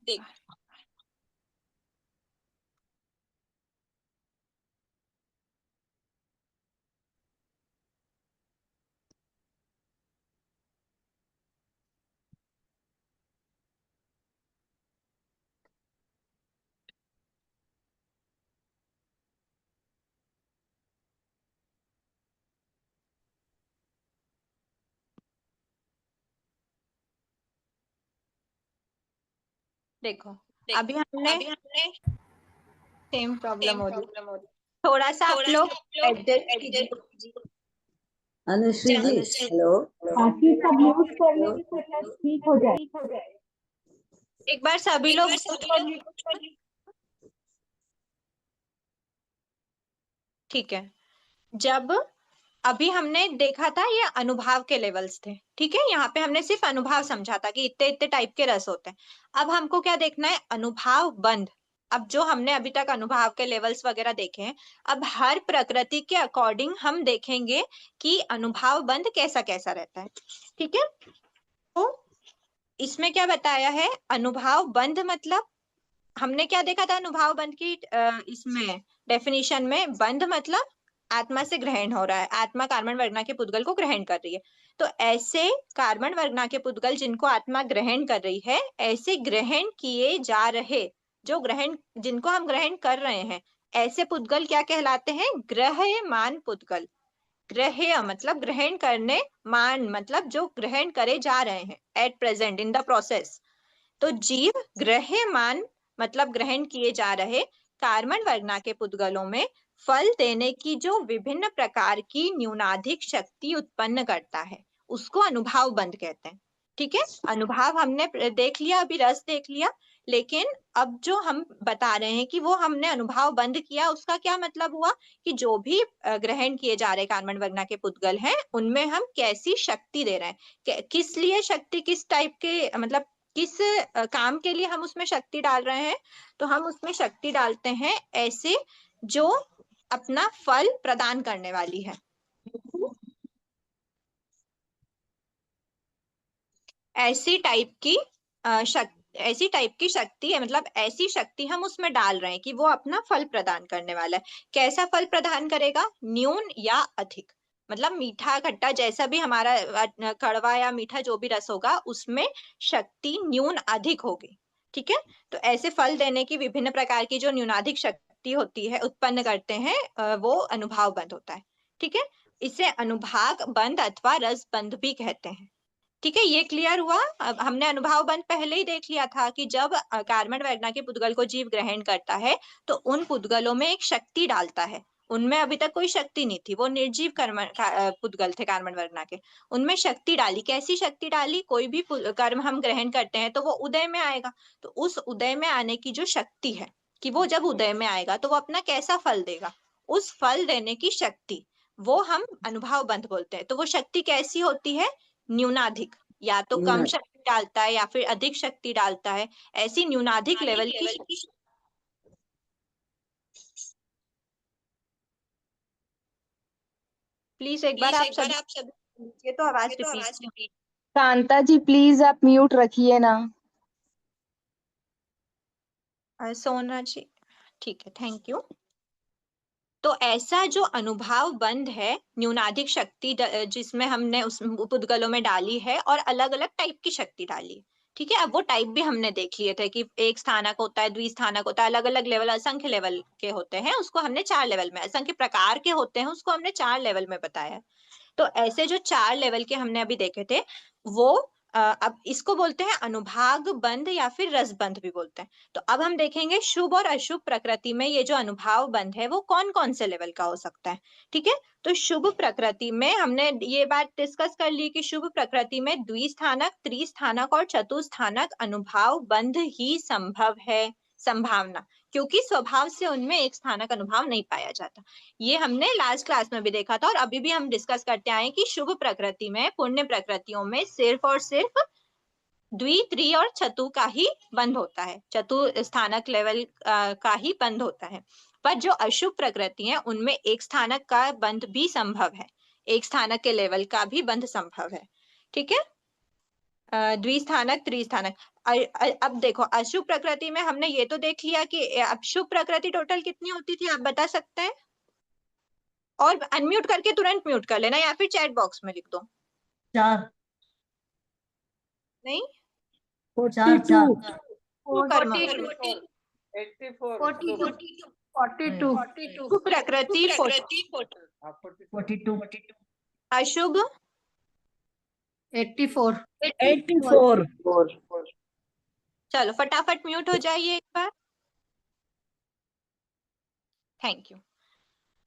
देखो, अभी हमने सेम प्रॉब्लम हो रही, थोड़ा सा आप लोग एडजस्ट कीजिए। अनुश्री जी हेलो। बाकी सब यूज करने से ठीक हो जाए। एक बार सभी लोग ठीक है। जब अभी हमने देखा था ये अनुभव के लेवल्स थे, ठीक है। यहाँ पे हमने सिर्फ अनुभव समझा था कि इतने इतने टाइप के रस होते हैं। अब हमको क्या देखना है, अनुभव बंध। अब जो हमने अभी तक अनुभव के लेवल्स वगैरह देखे हैं, अब हर प्रकृति के अकॉर्डिंग हम देखेंगे कि अनुभव बंध कैसा कैसा रहता है, ठीक है। तो इसमें क्या बताया है, अनुभव बंध मतलब हमने क्या देखा था अनुभव बंध की इसमें डेफिनेशन में, बंध मतलब आत्मा से ग्रहण हो रहा है, आत्मा कार्बन वर्गना के पुद्गल को ग्रहण कर रही है। तो ऐसे कार्बन वर्गना के पुद्गल जिनको आत्मा ग्रहण कर रही है, ऐसे ग्रहण किए जा रहे, जो ग्रहण जिनको हम ग्रहण कर रहे हैं, ऐसे पुद्गल क्या कहलाते हैं, ग्रह्यमान पुद्गल। ग्रह्य मतलब ग्रहण करने, मान मतलब जो ग्रहण करे जा रहे हैं, at present in the process. तो जीव ग्रह्यमान मतलब ग्रहण किए जा रहे कार्बन वर्गना के पुद्गलों में फल देने की जो विभिन्न प्रकार की न्यूनाधिक शक्ति उत्पन्न करता है, उसको अनुभव बंध कहते हैं, ठीक है। अनुभव हमने देख लिया, अभी रस देख लिया, लेकिन अब जो हम बता रहे हैं कि वो हमने अनुभव बंद किया, उसका क्या मतलब हुआ कि जो भी ग्रहण किए जा रहे कार्बन वर्गना के पुद्गल हैं, उनमें हम कैसी शक्ति दे रहे हैं, किस लिए शक्ति, किस टाइप के मतलब किस काम के लिए हम उसमें शक्ति डाल रहे हैं। तो हम उसमें शक्ति डालते हैं ऐसे जो अपना फल प्रदान करने वाली है। ऐसी टाइप की ऐसी टाइप की शक्ति है, मतलब ऐसी शक्ति हम उसमें डाल रहे हैं कि वो अपना फल प्रदान करने वाला है। कैसा फल प्रदान करेगा, न्यून या अधिक, मतलब मीठा खट्टा जैसा भी हमारा कड़वा या मीठा जो भी रस होगा, उसमें शक्ति न्यून अधिक होगी, ठीक है। तो ऐसे फल देने की विभिन्न प्रकार की जो न्यूनाधिक शक्ति होती है, उत्पन्न करते हैं, वो अनुभव बंध होता है, ठीक है। इसे अनुभाग बंध अथवा रस बंध भी कहते हैं, ठीक है। ये क्लियर हुआ। अब हमने अनुभव बंध पहले ही देख लिया था कि जब कार्बन वर्गना के पुद्गल को जीव ग्रहण करता है, तो उन पुद्गलों में एक शक्ति डालता है। उनमें अभी तक कोई शक्ति नहीं थी, वो निर्जीव पुद्गल थे कार्बन वर्गना के, उनमें शक्ति डाली। कैसी शक्ति डाली, कोई भी कर्म हम ग्रहण करते हैं तो वो उदय में आएगा, तो उस उदय में आने की जो शक्ति है, कि वो जब उदय में आएगा तो वो अपना कैसा फल देगा, उस फल देने की शक्ति, वो हम अनुभव बंध बोलते हैं। तो वो शक्ति कैसी होती है, न्यूनाधिक, या तो कम शक्ति डालता है या फिर अधिक शक्ति डालता है, ऐसी न्यूनाधिक लेवल की। प्लीज एक बार आप सब ये तो आवाज रिपीट। कांता जी प्लीज आप म्यूट रखिए ना। सोना जी, ठीक है, थैंक यू। तो ऐसा जो अनुभव बंध है, न्यूनाधिक शक्ति जिसमें हमने उस पुद्गलों में डाली है और अलग अलग टाइप की शक्ति डाली, ठीक है। अब वो टाइप भी हमने देख लिए थे कि एक स्थानक होता है, द्विस्थानक होता है, अलग अलग लेवल, असंख्य लेवल के होते हैं, उसको हमने 4 लेवल में, असंख्य प्रकार के होते हैं उसको हमने 4 लेवल में बताया। तो ऐसे जो 4 लेवल के हमने अभी देखे थे, वो अब इसको बोलते हैं अनुभाग बंध या फिर रस बंध भी बोलते हैं। तो अब हम देखेंगे शुभ और अशुभ प्रकृति में ये जो अनुभाव बंध है वो कौन कौन से लेवल का हो सकता है, ठीक है। तो शुभ प्रकृति में हमने ये बात डिस्कस कर ली कि शुभ प्रकृति में द्विस्थानक, त्रिस्थानक और चतुस्थानक अनुभाव बंध ही संभव है, संभावना, क्योंकि स्वभाव से उनमें एक स्थानक अनुभाव नहीं पाया जाता। ये हमने लास्ट क्लास में भी देखा था और अभी भी हम डिस्कस करते आए कि शुभ प्रकृति में, पुण्य प्रकृतियों में सिर्फ और सिर्फ द्वि, त्रि और चतु का ही बंध होता है, चतुस्थानक लेवल का ही बंध होता है। पर जो अशुभ प्रकृति है उनमें एक स्थानक का बंध भी संभव है, एक स्थानक के लेवल का भी बंध संभव है, ठीक है। द्विस्थानक, त्रिस्थानक। अब देखो अशुभ प्रकृति में हमने ये तो देख लिया कि अब शुभ प्रकृति टोटल कितनी होती थी, आप बता सकते हैं? और अनम्यूट करके तुरंत म्यूट कर लेना या फिर चैट बॉक्स में लिख दो। 4 नहीं, 42 प्रकृति 42 अशुभ 84 चलो फटाफट म्यूट हो जाइए एक बार, थैंक यू।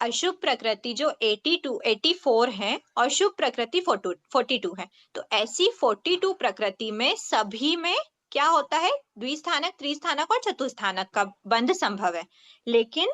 अशुभ प्रकृति जो 84 है और शुभ प्रकृति 42 है। तो ऐसी 42 प्रकृति में सभी में क्या होता है, द्विस्थानक, त्रिस्थानक और चतुस्थानक का बंध संभव है। लेकिन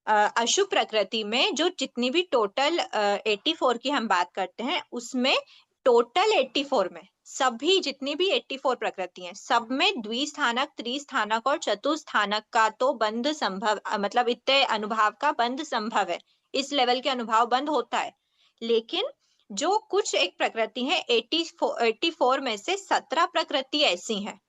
अशुभ प्रकृति में जो जितनी भी टोटल 84 की हम बात करते हैं, उसमें टोटल 84 में सभी जितनी भी 84 प्रकृति हैं, सब में द्विस्थानक, त्रिस्थानक और चतुस्थानक का तो बंध संभव, मतलब इतने अनुभाव का बंध संभव है, इस लेवल के अनुभाव बंध होता है। लेकिन जो कुछ एक प्रकृति है 84 में से 17 प्रकृति ऐसी हैं,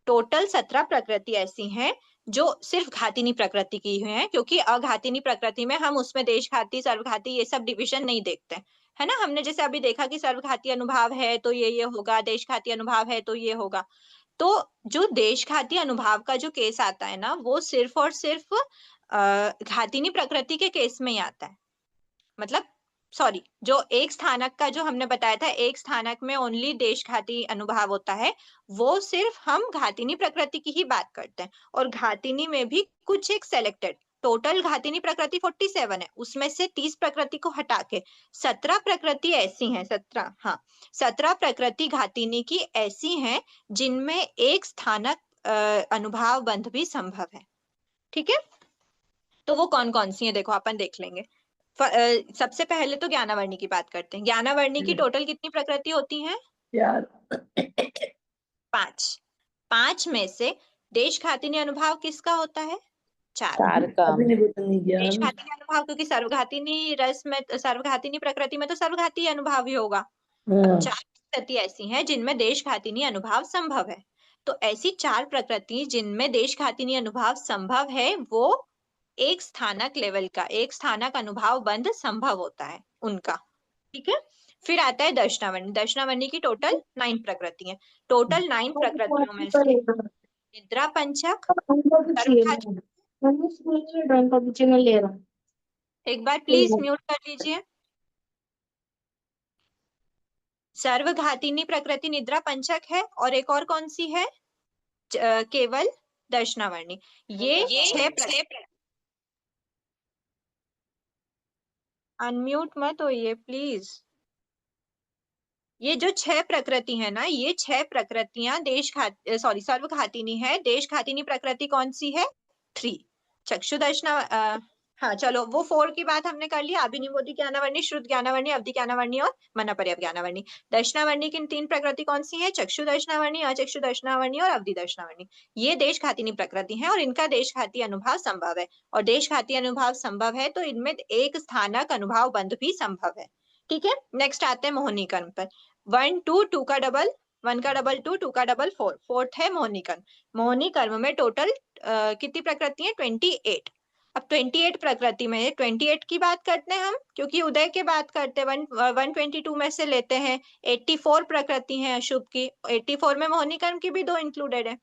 टोटल 17 प्रकृति ऐसी हैं जो सिर्फ घातिनी प्रकृति की हुई हैं, क्योंकि अघातिनी प्रकृति में हम उसमें देशघाती, सर्वघाती ये सब डिविजन नहीं देखते, है ना। हमने जैसे अभी देखा कि सर्वघाती अनुभाव है तो ये होगा, देशघाती अनुभाव है तो ये होगा। तो जो देशघाती अनुभाव का जो केस आता है ना, वो सिर्फ और सिर्फ घातिनी प्रकृति के केस में ही आता है। मतलब सॉरी, जो एक स्थानक का जो हमने बताया था, एक स्थानक में ओनली देशघाती अनुभाव होता है, वो सिर्फ हम घातिनी प्रकृति की ही बात करते हैं। और घातिनी में भी कुछ एक सेलेक्टेड, टोटल घातिनी प्रकृति 47 है, उसमें से 30 प्रकृति को हटा के 17 प्रकृति ऐसी हैं, 17 प्रकृति घातिनी की ऐसी हैं जिनमें एक स्थानक अनुभाव बंध भी संभव है। ठीक है, तो वो कौन कौन सी हैं देखो अपन देख लेंगे। सबसे पहले तो ज्ञानावर्णी की बात करते हैं। ज्ञानावर्णी की टोटल कितनी प्रकृति होती हैं? 5 में से देशघातिनी अनुभाव किसका होता है? 4 का। देशघातिनी अनुभाव, क्योंकि सर्वघातिनी रस में, सर्वघातिनी प्रकृति में तो सर्वघाती अनुभाव ही होगा। 4 प्रकृति ऐसी हैं जिनमें देशघातिनी अनुभाव संभव है। तो ऐसी 4 प्रकृति जिनमें देशघातिनी अनुभाव संभव है, वो एक स्थानक लेवल का, एक स्थानक अनुभाव बंध संभव होता है उनका। ठीक है, फिर आता है दर्शनावर्णी। दर्शनावर्णी की टोटल 9 प्रकृति हैं। टोटल 9 प्रकृतियों में से निद्रा पंचक, एक बार प्लीज म्यूट कर लीजिए। सर्वघातिनी प्रकृति निद्रा पंचक है, और एक और कौन सी है? केवल दर्शनावर्णी। ये 6 अनम्यूट मत होइए प्लीज। ये जो 6 प्रकृति है ना, ये 6 प्रकृतियां सर्वघातिनी है। देशघातिनी प्रकृति कौन सी है? 3 चक्षुदर्शना, हाँ चलो, वो 4 की बात हमने कर लिया। अभिनिवोधि ज्ञानावर्णी, श्रुत ज्ञानावर्णी, अवधि ज्ञानावर्णी और मनापर्याप्त ज्ञानावर्णी। दर्शनावर्णी की 3 प्रकृति कौन सी है? चक्षु दर्शनावर्णी, अचक्षु दर्शनावर्णी और अवधि दर्शनावर्णी। ये देशघातिनी प्रकृति है और इनका देशघाती अनुभाव संभव है। और देशघाती अनुभाव संभव है तो इनमें एक स्थानक अनुभाव बंध भी संभव है। ठीक है, नेक्स्ट आते हैं मोहिनी कर्म पर। 1 2 2 का डबल, 1 का डबल 2, 2 का डबल 4, फोर्थ है मोहिनी कर्म। मोहिनी कर्म में टोटल कितनी प्रकृति है? 28। अब 28 प्रकृति में 28 की बात करते हैं हम, क्योंकि उदय के बात करते हैं। 122 में से लेते हैं। 84 प्रकृति हैं अशुभ की। 84 में मोहिनी कर्म की भी 2 इंक्लूडेड है,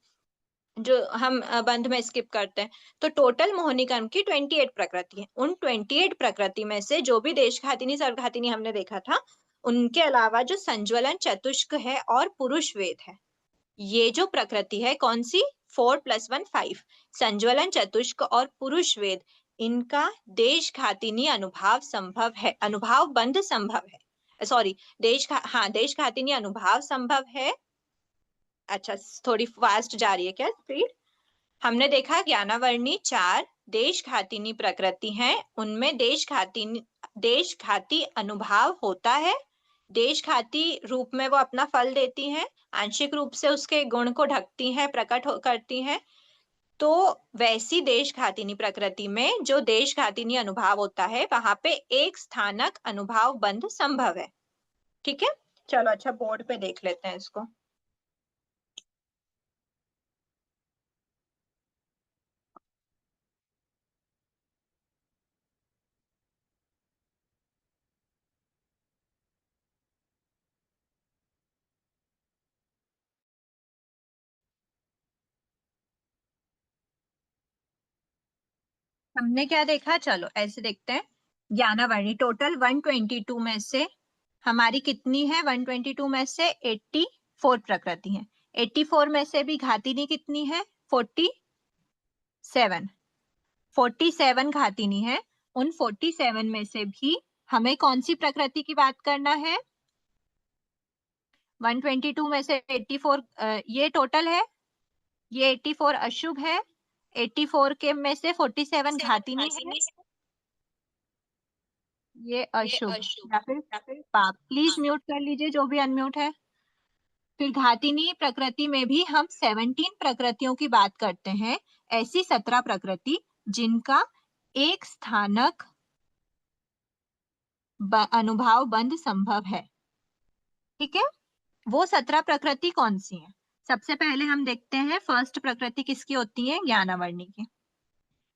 जो हम बंध में स्किप करते हैं। तो टोटल मोहिनी कर्म की 28 प्रकृति है। उन 28 प्रकृति में से जो भी देशघातिनी, सर्वघातिनी हमने देखा था, उनके अलावा जो संज्वलन, चतुष्क है और पुरुष वेद है, ये जो प्रकृति है कौन सी? 4 + 1 5। संज्वलन, चतुष्क और पुरुष वेद, इनका देशघातिनी अनुभाव संभव है, अनुभाव बंध संभव है। सॉरी, देशघातिनी अनुभाव संभव है। अच्छा, थोड़ी फास्ट जा रही है क्या स्पीड? हमने देखा ज्ञानावर्णी 4 देशघातिनी प्रकृति हैं, उनमें देशघाती अनुभाव होता है। देशघाती रूप में वो अपना फल देती हैं, आंशिक रूप से उसके गुण को ढकती हैं, प्रकट करती हैं। तो वैसी देशघातिनी प्रकृति में जो देशघातिनी अनुभाव होता है, वहां पे एक स्थानक अनुभाव बंध संभव है। ठीक है, चलो अच्छा बोर्ड पे देख लेते हैं इसको। हमने क्या देखा? चलो ऐसे देखते हैं। ज्ञानावर्णी टोटल 122 में से हमारी कितनी है? 122 में से 84 प्रकृति है। 84 में से भी घातिनी कितनी है? 47। 47 घातिनी है। उन 47 में से भी हमें कौन सी प्रकृति की बात करना है? 122 में से 84 ये टोटल है, ये 84 अशुभ है। 84 के में से 47 घातिनी है ये अशुभ या फिर पाप। प्लीज म्यूट कर लीजिए जो भी अनम्यूट है। फिर घातिनी प्रकृति में भी हम 17 प्रकृतियों की बात करते हैं, ऐसी 17 प्रकृति जिनका एक स्थानक अनुभाव बंध संभव है। ठीक है, वो 17 प्रकृति कौन सी है? सबसे पहले हम देखते हैं फर्स्ट प्रकृति किसकी होती है, ज्ञानावर्णी की।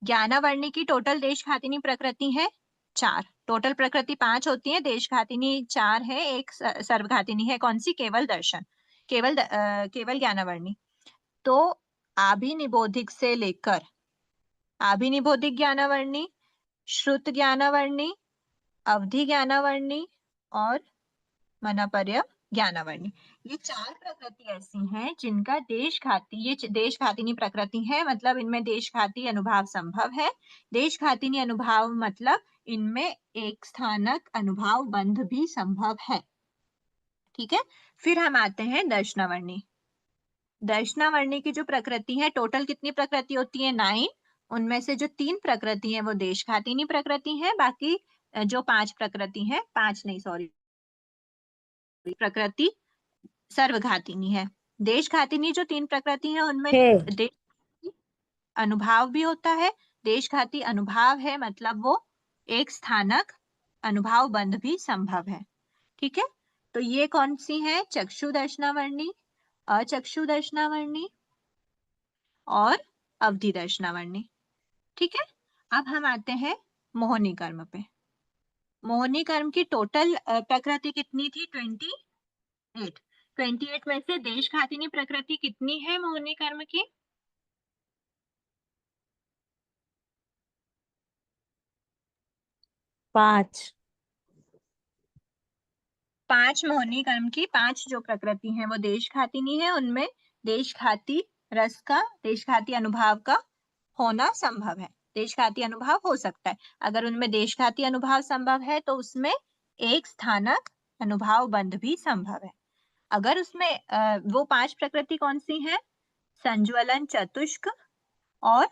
ज्ञानावर्णी की टोटल देशघातिनी प्रकृति है 4। टोटल प्रकृति 5 होती है, देशघातिनी 4 है, एक सर्वघातिनी है। कौन सी? केवल दर्शन, केवल ज्ञानावर्णी। तो आभिनिबोधिक से लेकर आभिनिबोधिक ज्ञानावर्णी, श्रुत ज्ञानावर्णी, अवधि ज्ञानावर्णी और मनपर्य ज्ञानावर्णी, ये 4 प्रकृति ऐसी हैं जिनका देशघाती, ये देशघातिनी प्रकृति है, मतलब इनमें देशघाती अनुभाव संभव है। देशघातिनी अनुभाव मतलब इनमें एक स्थानक अनुभाव बंध भी संभव है। ठीक है, फिर हम आते हैं दर्शनावर्णी। दर्शनावर्णी की जो प्रकृति है, टोटल कितनी प्रकृति होती है? 9। उनमें से जो 3 प्रकृति है वो देशघातिनी प्रकृति है, बाकी जो 5 प्रकृति है, 5 नहीं सॉरी, प्रकृति सर्वघातिनी है। देशघातिनी जो 3 प्रकृति है उनमें देशघाती अनुभाव भी होता है। देशघाती अनुभाव है मतलब वो एक स्थानक अनुभाव बंध भी संभव है। ठीक है, तो ये कौन सी है? चक्षु दर्शनावर्णी, अचक्षु दर्शनावर्णी और अवधि दर्शनावर्णी। ठीक है, अब हम आते हैं मोहिनी कर्म पे। मोहिनी कर्म की टोटल प्रकृति कितनी थी? 28। 28 में से देशघातिनी प्रकृति कितनी है मोहिनी कर्म की? 5। 5 मोहिनी कर्म की 5 जो प्रकृति है वो देशघातिनी है। उनमें देशघाती रस का, देशघाती अनुभाव का होना संभव है। देशघाती अनुभाव हो सकता है। अगर उनमें देशघाती अनुभाव संभव है तो उसमें एक स्थानक अनुभाव बंध भी संभव है। अगर उसमें वो 5 प्रकृति कौन सी है? संज्वलन, चतुष्क और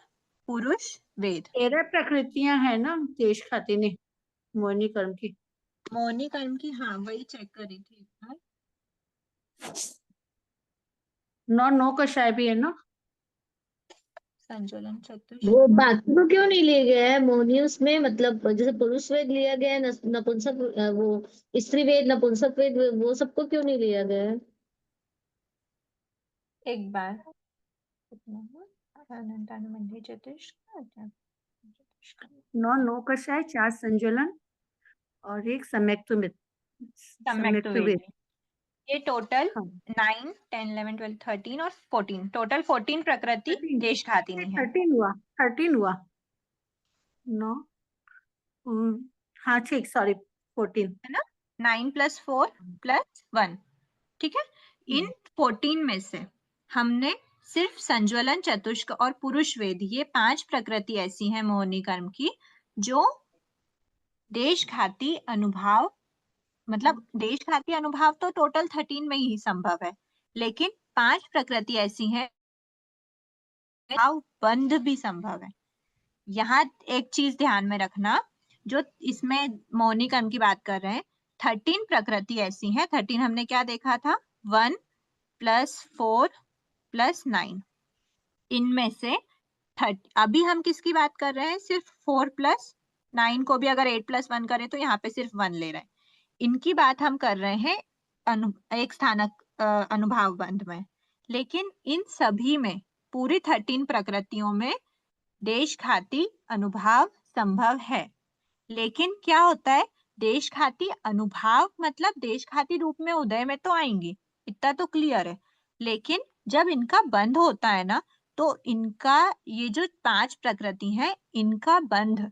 पुरुष वेद। 13 प्रकृतियां हैं ना देशघातिनी मोहिनी कर्म की। मोहिनी कर्म की, हाँ वही चेक करी थी एक बार। 9 कषाय भी है ना। संज्वलन, चतुष्क, वो बाकी को क्यों नहीं लिया गया है मोहिनी उसमें? मतलब जैसे पुरुष वेद लिया गया है, नपुंसक, वो स्त्री वेद, नपुंसक वेद, वो सबको क्यों नहीं लिया गया है? एक बार कितना हुआ? चतुष्क, 9 कषाय, 4 संज्वलन और एक सम्यक्तु वेद। ये टोटल 9, 10, 11, 12, 13 और 14, टोटल 14 प्रकृति देशघातिनी है। 13 हुआ 9। हाँ ठीक, सॉरी 14 है ना, 9 + 4 + 1। ठीक है, इन 14 में से हमने सिर्फ संज्वलन, चतुष्क और पुरुष वेद, ये 5 प्रकृति ऐसी हैं मोहिनी कर्म की जो देशघाती अनुभाव, मतलब देशघाती अनुभाव तो टोटल 13 में ही संभव है, लेकिन 5 प्रकृति ऐसी हैं बंध भी संभव है। यहाँ एक चीज ध्यान में रखना, जो इसमें मोहिनी कर्म की बात कर रहे हैं, 13 प्रकृति ऐसी हैं। 13 हमने क्या देखा था? 1 + 4 + 9। इनमें से अभी हम किसकी बात कर रहे हैं? सिर्फ 4 + 9 को भी अगर 8 + 1 करें तो यहाँ पे सिर्फ 1 ले रहे हैं। इनकी बात हम कर रहे हैं एक स्थानक अनुभाव बंध में, लेकिन इन सभी में, पूरी 13 प्रकृतियों में देशघाती अनुभाव संभव है। लेकिन क्या होता है? देशघाती अनुभाव मतलब देशघाती रूप में उदय में तो आएंगी, इतना तो क्लियर है, लेकिन जब इनका बंध होता है ना, तो इनका, ये जो 5 प्रकृति है, इनका बंध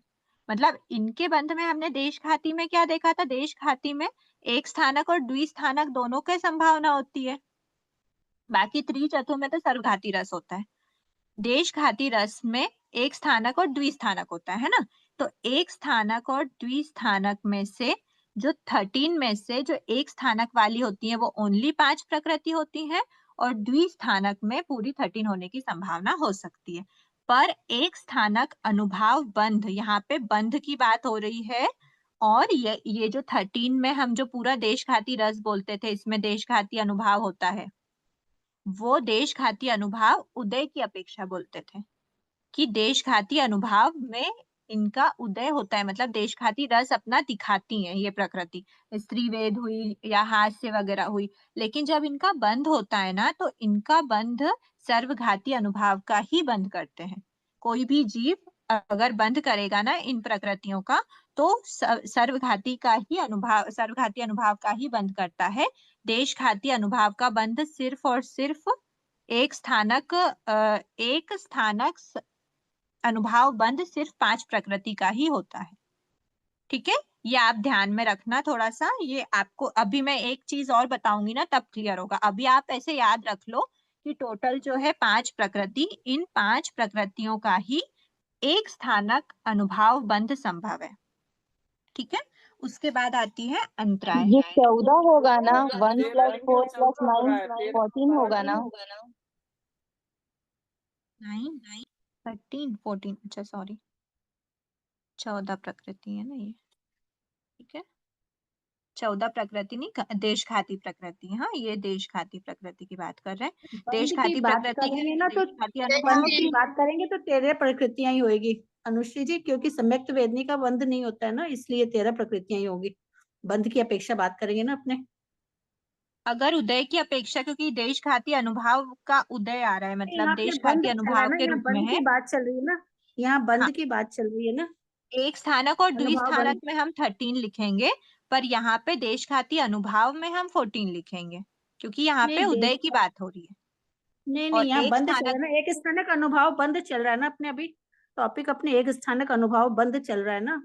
मतलब इनके बंध में हमने देशघाती में क्या देखा था? देशघाती में एक स्थानक और द्विस्थानक दोनों की संभावना होती है, बाकी त्रिचतु में तो सर्वघाती रस होता है। देशघाती रस में एक स्थानक और द्विस्थानक होता है ना, तो एक स्थानक और द्विस्थानक में से जो 13 में से जो एक स्थानक वाली होती है वो ओनली 5 प्रकृति होती है, और द्विस्थानक में पूरी 13 होने की संभावना हो सकती है। पर एक स्थानक अनुभाव बंध, यहाँ पे बंध की बात हो रही है, और ये जो 13 में हम जो पूरा देशघाती रस बोलते थे, इसमें देशघाती अनुभाव होता है, वो देशघाती अनुभाव उदय की अपेक्षा बोलते थे कि देशघाती अनुभाव में इनका उदय होता है, मतलब देशघाती रस अपना दिखाती है ये प्रकृति, स्त्रीवेद हुई या हास्य वगैरह हुई। लेकिन जब इनका बंध होता है ना, तो इनका बंध सर्वघाती अनुभाव का ही बंध करते हैं। कोई भी जीव अगर बंध करेगा ना इन प्रकृतियों का, तो सर्वघाती अनुभाव का ही बंध करता है। देशघाती अनुभाव का बंध सिर्फ और सिर्फ एक स्थानक अनुभाव बंध सिर्फ 5 प्रकृति का ही होता है। ठीक है, ये आप ध्यान में रखना थोड़ा सा। ये आपको अभी मैं एक चीज और बताऊंगी ना, तब क्लियर होगा। अभी आप ऐसे याद रख लो कि टोटल जो है 5 प्रकृति, इन 5 प्रकृतियों का ही एक स्थानक अनुभाव बंध संभव है। ठीक है, उसके बाद आती है अंतराय। ये 14 होगा ना, 1 13 + नहीं, 4 14 + हो 9 रहा है, 13 14 होगा ना। 9 13 14, अच्छा सॉरी, 14 प्रकृति है ना ये। ठीक है, 14 प्रकृति नहीं, देशघाती प्रकृति। हाँ, ये देशघाती प्रकृति की बात कर रहे हैं। बंद की देशघाती बात प्रकृति है, करेंगे ना तो देशघाती बंद अनुभाव की बात करेंगे तो 13 प्रकृतियां ही होगी अनुश्री जी, क्योंकि सम्यक्त वेदनी का बंध नहीं होता है ना, इसलिए 13 प्रकृतियां ही होगी। बंध की अपेक्षा बात करेंगे ना अपने। अगर उदय की अपेक्षा, क्योंकि देशघाती अनुभाव का उदय आ रहा है, मतलब यहाँ पे बंध देशघाती चल रहा है अनुभाव ना, के यहाँ रूप में बंध है। की बात चल रही है ना, यहाँ हाँ, बंध की बात चल रही है ना। एक स्थानक और अनुभाव द्विस्थानक बंध में हम 13 लिखेंगे, पर यहाँ पे देशघाती अनुभाव में हम 14 लिखेंगे, क्योंकि यहाँ पे नहीं उदय की बात हो रही है। नहीं और यहाँ एक बंद चल रहा स्थानक, है ना, एक स्थानक अनुभव बंद चल रहा है ना अपने अभी। टॉपिक अपने एक स्थानक अनुभव बंद चल रहा है ना।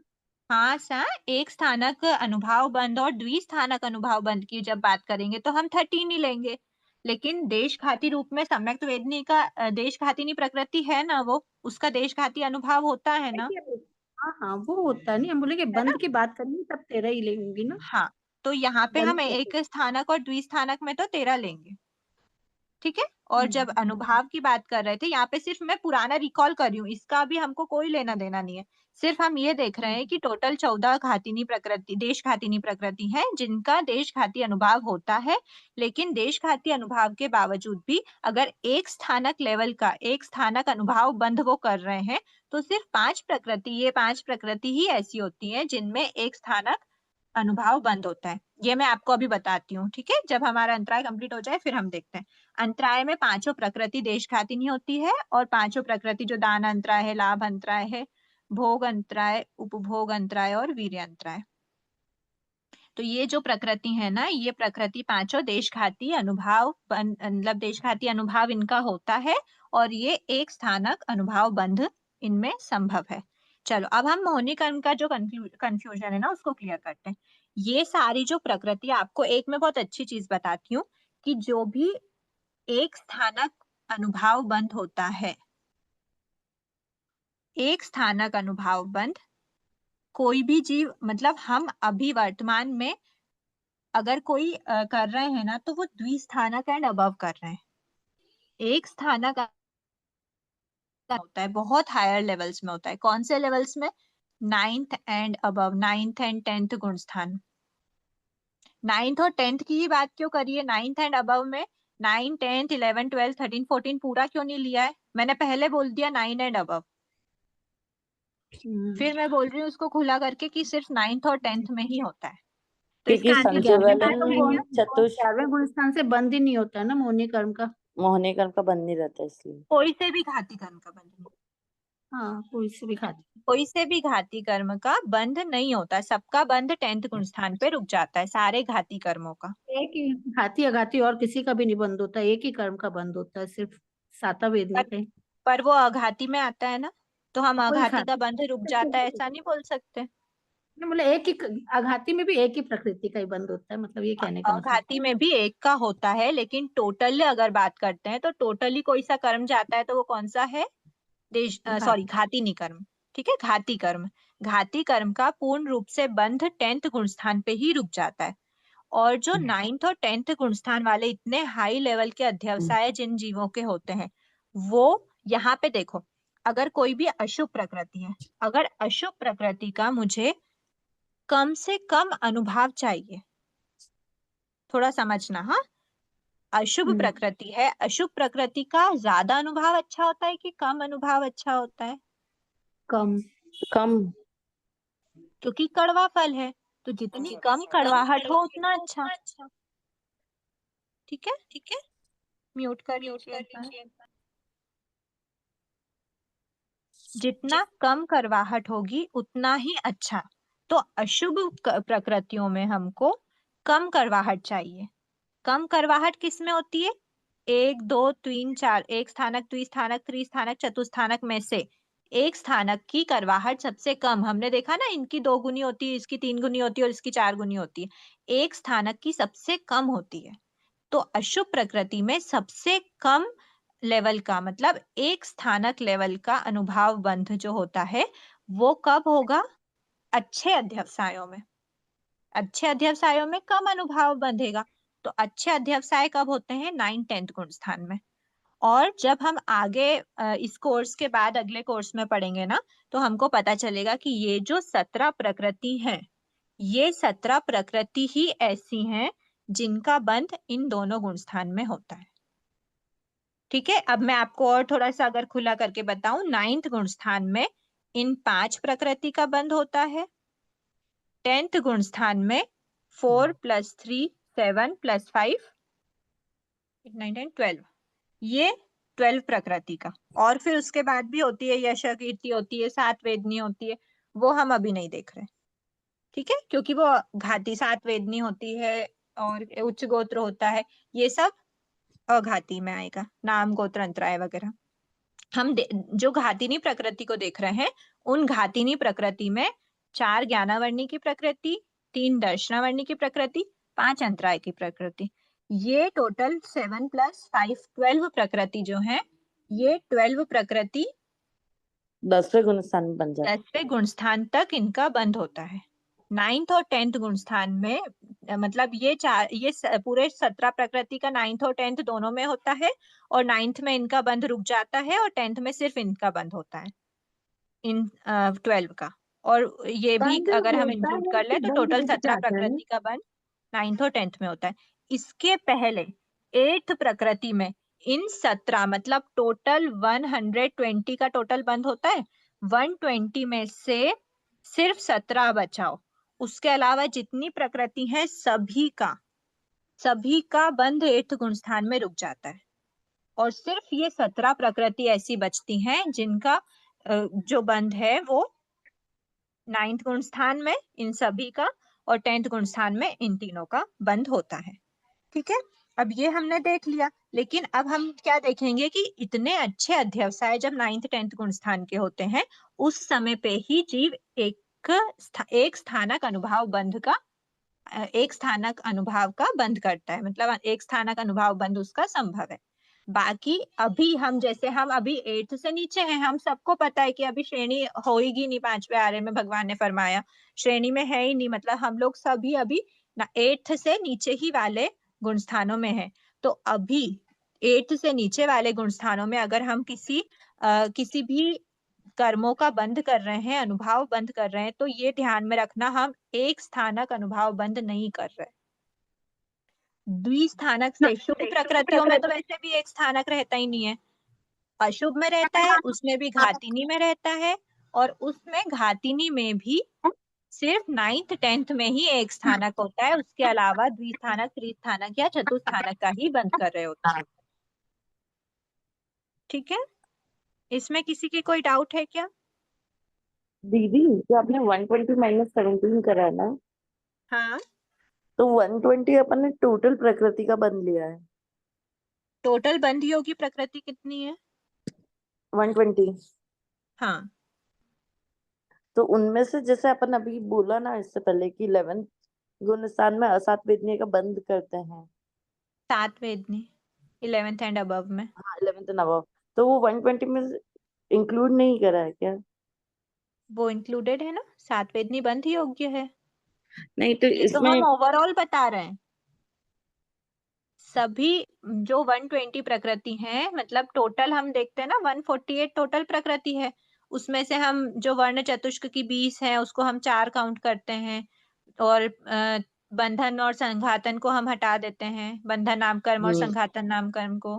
हाँ सा, एक स्थानक अनुभाव बंद और द्विस्थानक अनुभाव बंद की जब बात करेंगे तो हम 13 ही लेंगे। लेकिन देशघाती रूप में सम्यक्त वेदनी का देशघातिनी प्रकृति है ना, वो उसका देशघाती अनुभाव होता है ना, हाँ हाँ वो होता है, नहीं हम बोलेंगे है ना। बंद की बात करेंगे तब 13 ही लेंगी ना। हाँ, तो यहाँ पे बंद हम एक स्थानक और द्विस्थानक में तो 13 लेंगे। ठीक है, और जब अनुभाव की बात कर रहे थे, यहाँ पे सिर्फ मैं पुराना रिकॉल कर रही हूँ, इसका भी हमको कोई लेना देना नहीं है। सिर्फ हम ये देख रहे हैं कि टोटल 14 घातिनी प्रकृति, देशघातिनी प्रकृति है, जिनका देशघाती अनुभाव होता है। लेकिन देशघाती अनुभाव के बावजूद भी अगर एक स्थानक लेवल का, एक स्थानक अनुभाव बंध वो कर रहे हैं, तो सिर्फ 5 प्रकृति, ये 5 प्रकृति ही ऐसी होती हैं जिनमें एक स्थानक अनुभाव बंद होता है। ये मैं आपको अभी बताती हूँ। ठीक है, जब हमारा अंतराय कंप्लीट हो जाए फिर हम देखते हैं। अंतराय में 5 प्रकृति देशघातिनी होती है, और 5 प्रकृति जो दान अंतराय है, लाभ अंतराय है, भोग अंतराय, उपभोग अंतराय और वीर्य अंतराय। तो ये जो प्रकृति है ना, ये प्रकृति 5 देशघाती अनुभाव मतलब देशघाती अनुभाव इनका होता है, और ये एक स्थानक अनुभाव बंध इनमें संभव है। चलो, अब हम मोहिनी कर्म का जो कंफ्यूजन है ना, उसको क्लियर करते हैं। ये सारी जो प्रकृति, आपको एक में बहुत अच्छी चीज बताती हूँ कि जो भी एक स्थानक अनुभाव बंध होता है, एक स्थानक अनुभाव बंध, कोई भी जीव, मतलब हम अभी वर्तमान में अगर कोई कर रहे हैं ना, तो वो द्विस्थानक एंड अबव कर रहे हैं। एक स्थानक होता है, बहुत हायर लेवल्स में होता है। कौन से लेवल्स में? 9th and above, 9th and 10th गुण स्थान। 9th और 10th की ही बात क्यों करिए? 9th एंड अबव में 9, 10th, 11, 12, 13, 14 पूरा क्यों नहीं लिया है? मैंने पहले बोल दिया 9 एंड अबव, फिर मैं बोल रही हूँ उसको खुला करके कि सिर्फ 9th और 10th में ही होता है। तो क्योंकि इसका संचलन चतुष 11वें गुण स्थान से बंद ही नहीं होता है ना मोहिनी कर्म का। मोहनी कर्म का बंद नहीं रहता, इसलिए कोई से भी घाती कर्म का बंध नहीं, हाँ कोई से भी खाती। कोई से भी घाती कर्म का बंध नहीं होता। सबका बंध 10th गुण स्थान पे रुक जाता है, सारे घाती कर्मों का। एक ही घाती अघाती और किसी का भी नहीं बंद होता, एक ही कर्म का बंद होता है, सिर्फ साता वेदनी का ही। पर वो अघाती में आता है ना, तो हम कोई अघाती का घाती बंध रुक जाता है ऐसा नहीं बोल सकते। नहीं, बोले एक ही अघाती में भी एक ही प्रकृति का ही बंद होता है, मतलब ये कहने का मतलब। अघाती में भी एक का होता है, लेकिन टोटल अगर बात करते हैं तो टोटली कोई सा कर्म जाता है, तो वो कौन सा है? सॉरी, घातिनी कर्म। ठीक है, घाती कर्म। घाती कर्म का पूर्ण रूप से बंध 10th गुण स्थान पे ही रुक जाता है। और जो 9th और 10th गुण स्थान वाले इतने हाई लेवल के अध्यवसाय जिन जीवों के होते हैं, वो यहाँ पे देखो, अगर कोई भी अशुभ प्रकृति है, अगर अशुभ प्रकृति का मुझे कम से कम अनुभाव चाहिए। थोड़ा समझना, हाँ। अशुभ प्रकृति है, अशुभ प्रकृति का ज्यादा अनुभाव अच्छा होता है कि कम अनुभाव अच्छा होता है? कम कम क्योंकि कड़वा फल है, तो जितनी कम कड़वाहट हो उतना अच्छा। ठीक है, म्यूट कर लीजिए। जितना कम करवाहट होगी उतना ही अच्छा। तो अशुभ प्रकृतियों में हमको कम करवाहट चाहिए। कम करवाहट किस में होती है? 1 2 3 4, एक स्थानक, द्विस्थानक, त्रिस्थानक, चतुस्थानक में से एक स्थानक की करवाहट सबसे कम। हमने देखा ना, इनकी 2 गुनी होती है, इसकी 3 गुनी होती है और इसकी 4 गुनी होती है। एक स्थानक की सबसे कम होती है। तो अशुभ प्रकृति में सबसे कम लेवल का, मतलब एक स्थानक लेवल का अनुभाव बंध जो होता है वो कब होगा? अच्छे अध्यवसायों में। अच्छे अध्यवसायों में कम अनुभाव बंधेगा। तो अच्छे अध्यवसाय कब होते हैं? 9th 10th गुण स्थान में। और जब हम आगे इस कोर्स के बाद अगले कोर्स में पढ़ेंगे ना, तो हमको पता चलेगा कि ये जो 17 प्रकृति है, ये 17 प्रकृति ही ऐसी हैं जिनका बंध इन दोनों गुण स्थान में होता है। ठीक है, अब मैं आपको और थोड़ा सा अगर खुला करके बताऊं, 9th गुण स्थान में इन 5 प्रकृति का बंध होता है। 10th गुण स्थान में 4 + 3 7 + 5 8 9 10 12, ये 12 प्रकृति का। और फिर उसके बाद भी होती है यश कीर्ति, होती है 7 वेदनी होती है, वो हम अभी नहीं देख रहे। ठीक है, क्योंकि वो घाती 7 वेदनी होती है और उच्च गोत्र होता है, ये सब अघाती में आएगा, नाम गोत्र अंतराय वगैरह। हम जो घातिनी प्रकृति को देख रहे हैं, उन घातिनी प्रकृति में 4 ज्ञानावर्णी की प्रकृति, 3 दर्शनावर्णी की प्रकृति, 5 अंतराय की प्रकृति, ये टोटल 7 + 5 12 प्रकृति जो है, ये 12 प्रकृति 10वें गुण स्थान में बन जाता है। 10वें गुण स्थान तक इनका बंध होता है। 9th और 10th गुण स्थान में, मतलब ये पूरे 17 प्रकृति का 9th और 10th दोनों में होता है, और 9th में इनका बंध रुक जाता है और 10th में सिर्फ इनका बंध होता है, इन 12 का। और ये भी बंद अगर हम होता इंक्लूड है कर ले कि तो बंद टोटल रुक 17 जाता है? प्रकृति का बंध 9th और 10th में होता है। इसके पहले 8th प्रकृति में इन 17, मतलब टोटल 120 का टोटल बंध होता है। 120 में से सिर्फ 17 बचाओ, उसके अलावा जितनी प्रकृति है सभी का बंध 8th गुण स्थान में रुक जाता है। और सिर्फ ये 17 प्रकृति ऐसी बचती हैं जिनका जो बंध है वो 9th गुण स्थान में इन सभी का, और 10th गुण स्थान में इन तीनों का बंध होता है। ठीक है, अब ये हमने देख लिया। लेकिन अब हम क्या देखेंगे कि इतने अच्छे अध्यवसाय जब 9th 10th गुण स्थान के होते हैं, उस समय पे ही जीव एक स्थानक अनुभाव बंध का, एक स्थानक अनुभाव का बंध करता है, मतलब एक स्थानक अनुभाव बंध उसका संभव है। बाकी अभी हम अभी 8th से नीचे हैं, हम सबको पता है कि अभी श्रेणी होगी नहीं, 5वें आर्य में भगवान ने फरमाया श्रेणी में है ही नहीं, मतलब हम लोग सभी अभी 8th से नीचे ही वाले गुण स्थानों में है। तो अभी 8th से नीचे वाले गुण स्थानों में अगर हम किसी भी कर्मों का बंध कर रहे हैं, अनुभाव बंध कर रहे हैं, तो ये ध्यान में रखना, हम एक स्थानक अनुभाव बंध नहीं कर रहे। द्विस्थानक से शुभ प्रकृतियों में तो वैसे भी एक स्थानक रहता ही नहीं है, अशुभ में रहता है, उसमें भी घातिनी में रहता है, और उसमें घातिनी में भी सिर्फ 9th 10th में ही एक स्थानक होता है, उसके अलावा द्विस्थानक, त्रिस्थानक या चतुस्थानक का ही बंद कर रहे होते हैं। ठीक है, इसमें किसी की कोई डाउट है क्या? दीदी, जो आपने 120 - 17 करा है ना, हाँ, तो 120 अपन ने टोटल प्रकृति का बंद लिया है। टोटल बंधियों की प्रकृति कितनी है? 120। हाँ, तो उनमें से जैसे अपन अभी बोला ना इससे पहले कि 11th गुण स्थान में असात वेदनी का बंद करते हैं, 7 वेदनी 11th एंड अबव में। हाँ 11th एंड अबव, तो वो 120 में इंक्लूड नहीं करा है क्या? वो इंक्लूडेड है ना, 7 वेदनी बंध योग्य है। नहीं तो ये तो इसमें हम ओवरऑल बता रहे हैं, सभी जो 120 प्रकृति हैं, मतलब टोटल हम देखते हैं ना 148 टोटल प्रकृति है, उसमें से हम जो वर्ण चतुष्क की 20 है उसको हम 4 काउंट करते हैं, और बंधन और संघातन को हम हटा देते हैं, बंधन नाम कर्म और संघातन नाम कर्म को,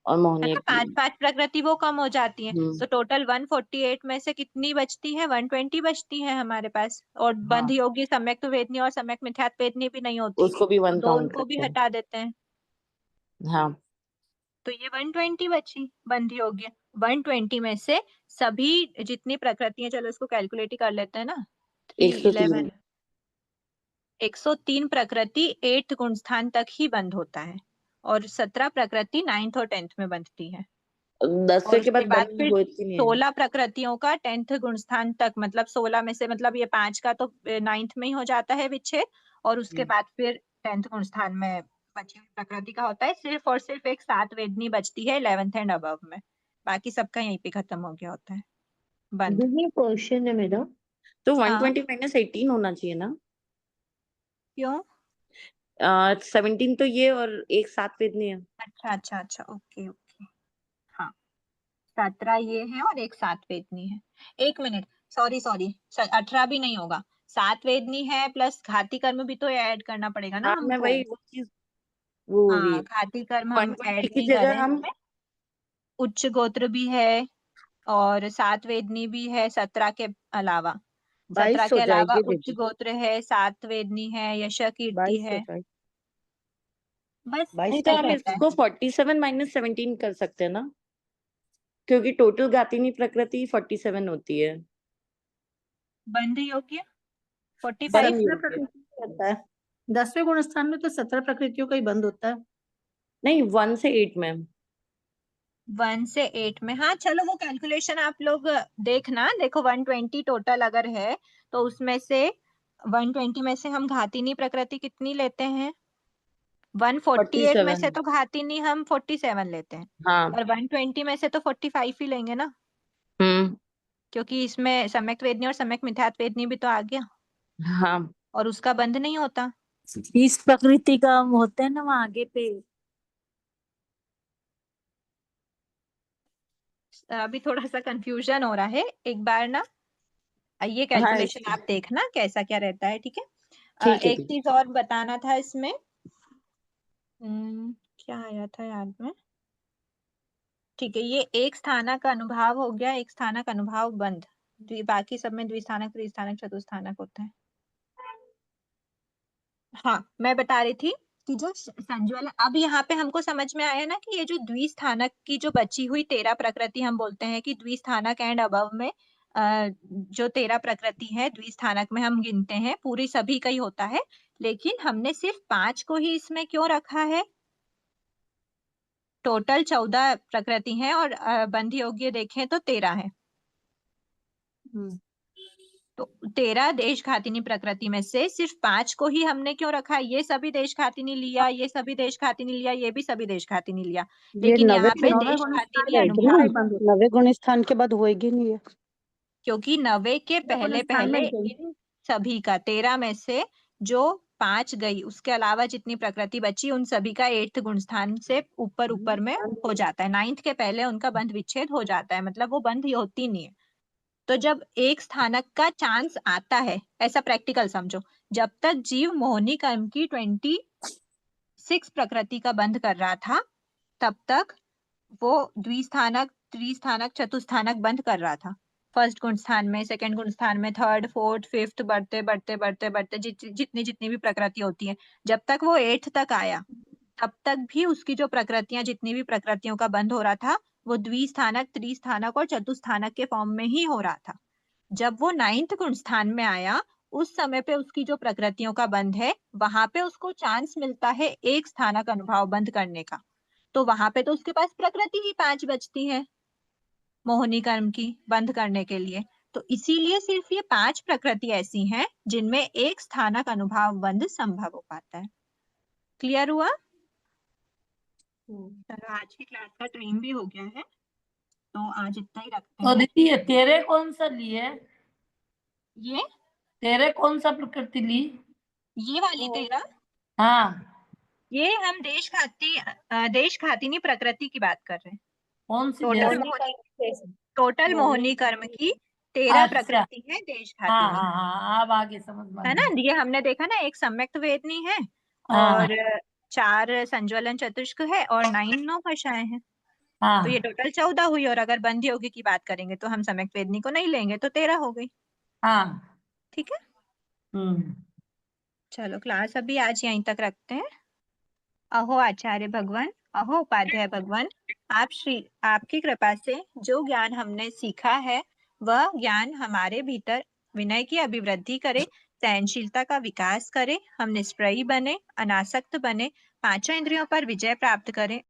और है मोहनी ना, 5 प्रकृति वो कम हो जाती है। तो टोटल 148 में से कितनी बचती है? 120 बचती है हमारे पास। और बंध योगी सम्यक वेदनी और सम्यक मिथ्यात्व वेदनी भी नहीं होती, उसको भी 1 तो काउंट उनको भी करते हैं। हटा देते हैं। हाँ, तो ये 120 बची बंध योग्य। 120 में से सभी जितनी प्रकृतियां, चलो इसको कैलकुलेट ही कर लेते हैं ना, 103 103 प्रकृति 8th गुण स्थान तक ही बंद होता है, और 17 प्रकृति 9th और 10th में बंधती है। 10 और के बाद उसके बाद बंद फिर होती नहीं है। 16 प्रकृतियों का 10th गुण स्थान तक, मतलब 16 में से, मतलब ये 5 का तो 9th में ही हो जाता है विच्छेद, और उसके बाद फिर 10th गुण स्थान में बची हुई प्रकृति का होता है। सिर्फ और सिर्फ एक 7 वेदनी बचती है 11th एंड अबव में, बाकी सबका यहीं पे खत्म हो गया होता है बंद। ये क्वेश्चन है मेरा, तो हाँ। 120 - 18 होना चाहिए ना? क्यों? 17 तो ये और एक 7 वेदनी है। अच्छा अच्छा अच्छा, ओके ओके, हाँ 17 ये है और एक 7 वेदनी है। एक मिनट, सॉरी 18 भी नहीं होगा, 7 वेदनी है प्लस घाती कर्म भी तो ऐड करना पड़ेगा ना हाँ, मैं हमको। वही वो चीज वो हो रही हाँ, है। घाती कर्म हम 120 ऐड की नहीं कर रहे जगह हैं हम इसमें। उच्च गोत्र भी है और 7 वेदनी भी है 17 के अलावा। 17 22 हो के अलावा जाएगी उच्च दीदी, गोत्र है, 7 वेदनी है, यश कीर्ति 22 हो है, जाएगी, बस 22 नहीं तो इतना हम रहता है। इसको 47 - 17 कर सकते हैं ना, क्योंकि टोटल गातिनी प्रकृति 47 होती है। बंध योग्य 45 बंद 17 योग्य प्रकृति रहता है। 10वें गुण स्थान में तो 17 प्रकृतियों का ही बंद होता है। नहीं, 1 से 8 में। 1 से 8 में, हाँ चलो वो कैलकुलेशन आप लोग देखना। देखो 120 टोटल अगर है तो उसमें से 120 में से हम घातिनी प्रकृति कितनी लेते हैं? 148 में से 47। तो घातिनी हम 47 लेते हैं, हाँ। और 120 में से तो 45 ही लेंगे ना, क्योंकि इसमें सम्यक वेदनी और सम्यक मिथ्यात्व वेदनी भी तो आ गया, हाँ, और उसका बंध नहीं होता। 20 प्रकृति का होते हैं ना वहाँ आगे पे। अभी थोड़ा सा कंफ्यूजन हो रहा है, एक बार ना ये हाँ, कैलकुलेशन आप देखना कैसा क्या रहता है, ठीक है? ठीक है एक ठीक। चीज और बताना था इसमें, क्या आया था याद में, ठीक है, ये एक स्थानक अनुभाव हो गया, एक स्थानक अनुभाव बंध, बाकी सब में द्विस्थानक त्रिस्थानक चतुस्थानक होता है। हाँ, मैं बता रही थी कि जो संज्वलन, अब यहाँ पे हमको समझ में आया ना कि ये जो द्विस्थानक की जो बची हुई 13 प्रकृति, हम बोलते हैं कि द्विस्थानक एंड अबव में जो 13 प्रकृति है द्विस्थानक में हम गिनते हैं, पूरी सभी का ही होता है, लेकिन हमने सिर्फ 5 को ही इसमें क्यों रखा है? टोटल 14 प्रकृति हैं और बंध योग्य देखें तो 13 है। तो 13 देश घातिनी प्रकृति में से सिर्फ 5 को ही हमने क्यों रखा? ये सभी देश घातिनी लिया, ये सभी देश घातिनी लिया, ये भी सभी देश घातिनी लिया, ये लेकिन 90 यहाँ पे के देश बाद घातिनी रहेगी ना, अनुभव, 90 गुण स्थान के बाद होएगी नहीं है, क्योंकि 90 के पहले पहले इन सभी का 13 में से जो 5 गई, उसके अलावा जितनी प्रकृति बची उन सभी का 8th गुण स्थान से ऊपर ऊपर में हो जाता है, 9th के पहले उनका बंध विच्छेद हो जाता है, मतलब वो बंध होती नहीं है। तो जब एक स्थानक का चांस आता है, ऐसा प्रैक्टिकल समझो, जब तक जीव मोहनी कर्म की 26 प्रकृति का बंध कर रहा था, तब तक वो द्विस्थानक त्रिस्थानक चतुस्थानक बंद कर रहा था, फर्स्ट गुण स्थान में, सेकंड गुण स्थान में, थर्ड फोर्थ फिफ्थ, बढ़ते बढ़ते बढ़ते बढ़ते जितनी जितनी भी प्रकृति होती है, जब तक वो 8th तक आया तब तक भी उसकी जो प्रकृतियां, जितनी भी प्रकृतियों का बंध हो रहा था, वो द्विस्थानक त्रिस्थानक और चतुस्थानक के फॉर्म में ही हो रहा था। जब वो 9th गुण स्थान में आया, उस समय पे उसकी जो प्रकृतियों का बंध है, वहां पे उसको चांस मिलता है एक स्थानक अनुभाव बंद करने का, तो वहां पे तो उसके पास प्रकृति ही 5 बचती है मोहनी कर्म की बंद करने के लिए। तो इसीलिए सिर्फ ये 5 प्रकृति ऐसी हैं जिनमें एक स्थानक अनुभाव बंद संभव हो पाता है। क्लियर हुआ? चलो, आज की क्लास का टाइम भी हो गया है, तो आज इतना ही रखते तो हैं। दीदी ये तेरे कौन सा लिए? ये तेरे कौन सा प्रकृति ली? ये वाली 13, हाँ, ये हम देश खातिनी प्रकृति की बात कर रहे हैं। कौन सी टोटल देश? मोहनी कर्म की 13 अच्छा। प्रकृति है देश हाँ घाती में, हाँ हाँ, अब आगे समझ में है ना। आया। ये हमने देखा ना, एक सम्यक्त वेदनी है हाँ और 4 संज्वलन चतुष्क है और 9 भाषाएं हैं। तो ये हाँ टोटल 14 हुई। और अगर बंध योगी की बात करेंगे तो हम सम्यक्त वेदनी को नहीं लेंगे, तो 13 हो गई। हाँ। ठीक है, हम्म। चलो क्लास अभी आज यहीं तक रखते हैं। अहो आचार्य भगवान, अहो उपाध्याय भगवान, आपकी कृपा से जो ज्ञान हमने सीखा है वह ज्ञान हमारे भीतर विनय की अभिवृद्धि करे, सहनशीलता का विकास करे, हम निष्प्रयी बने, अनासक्त बने, 5 इंद्रियों पर विजय प्राप्त करें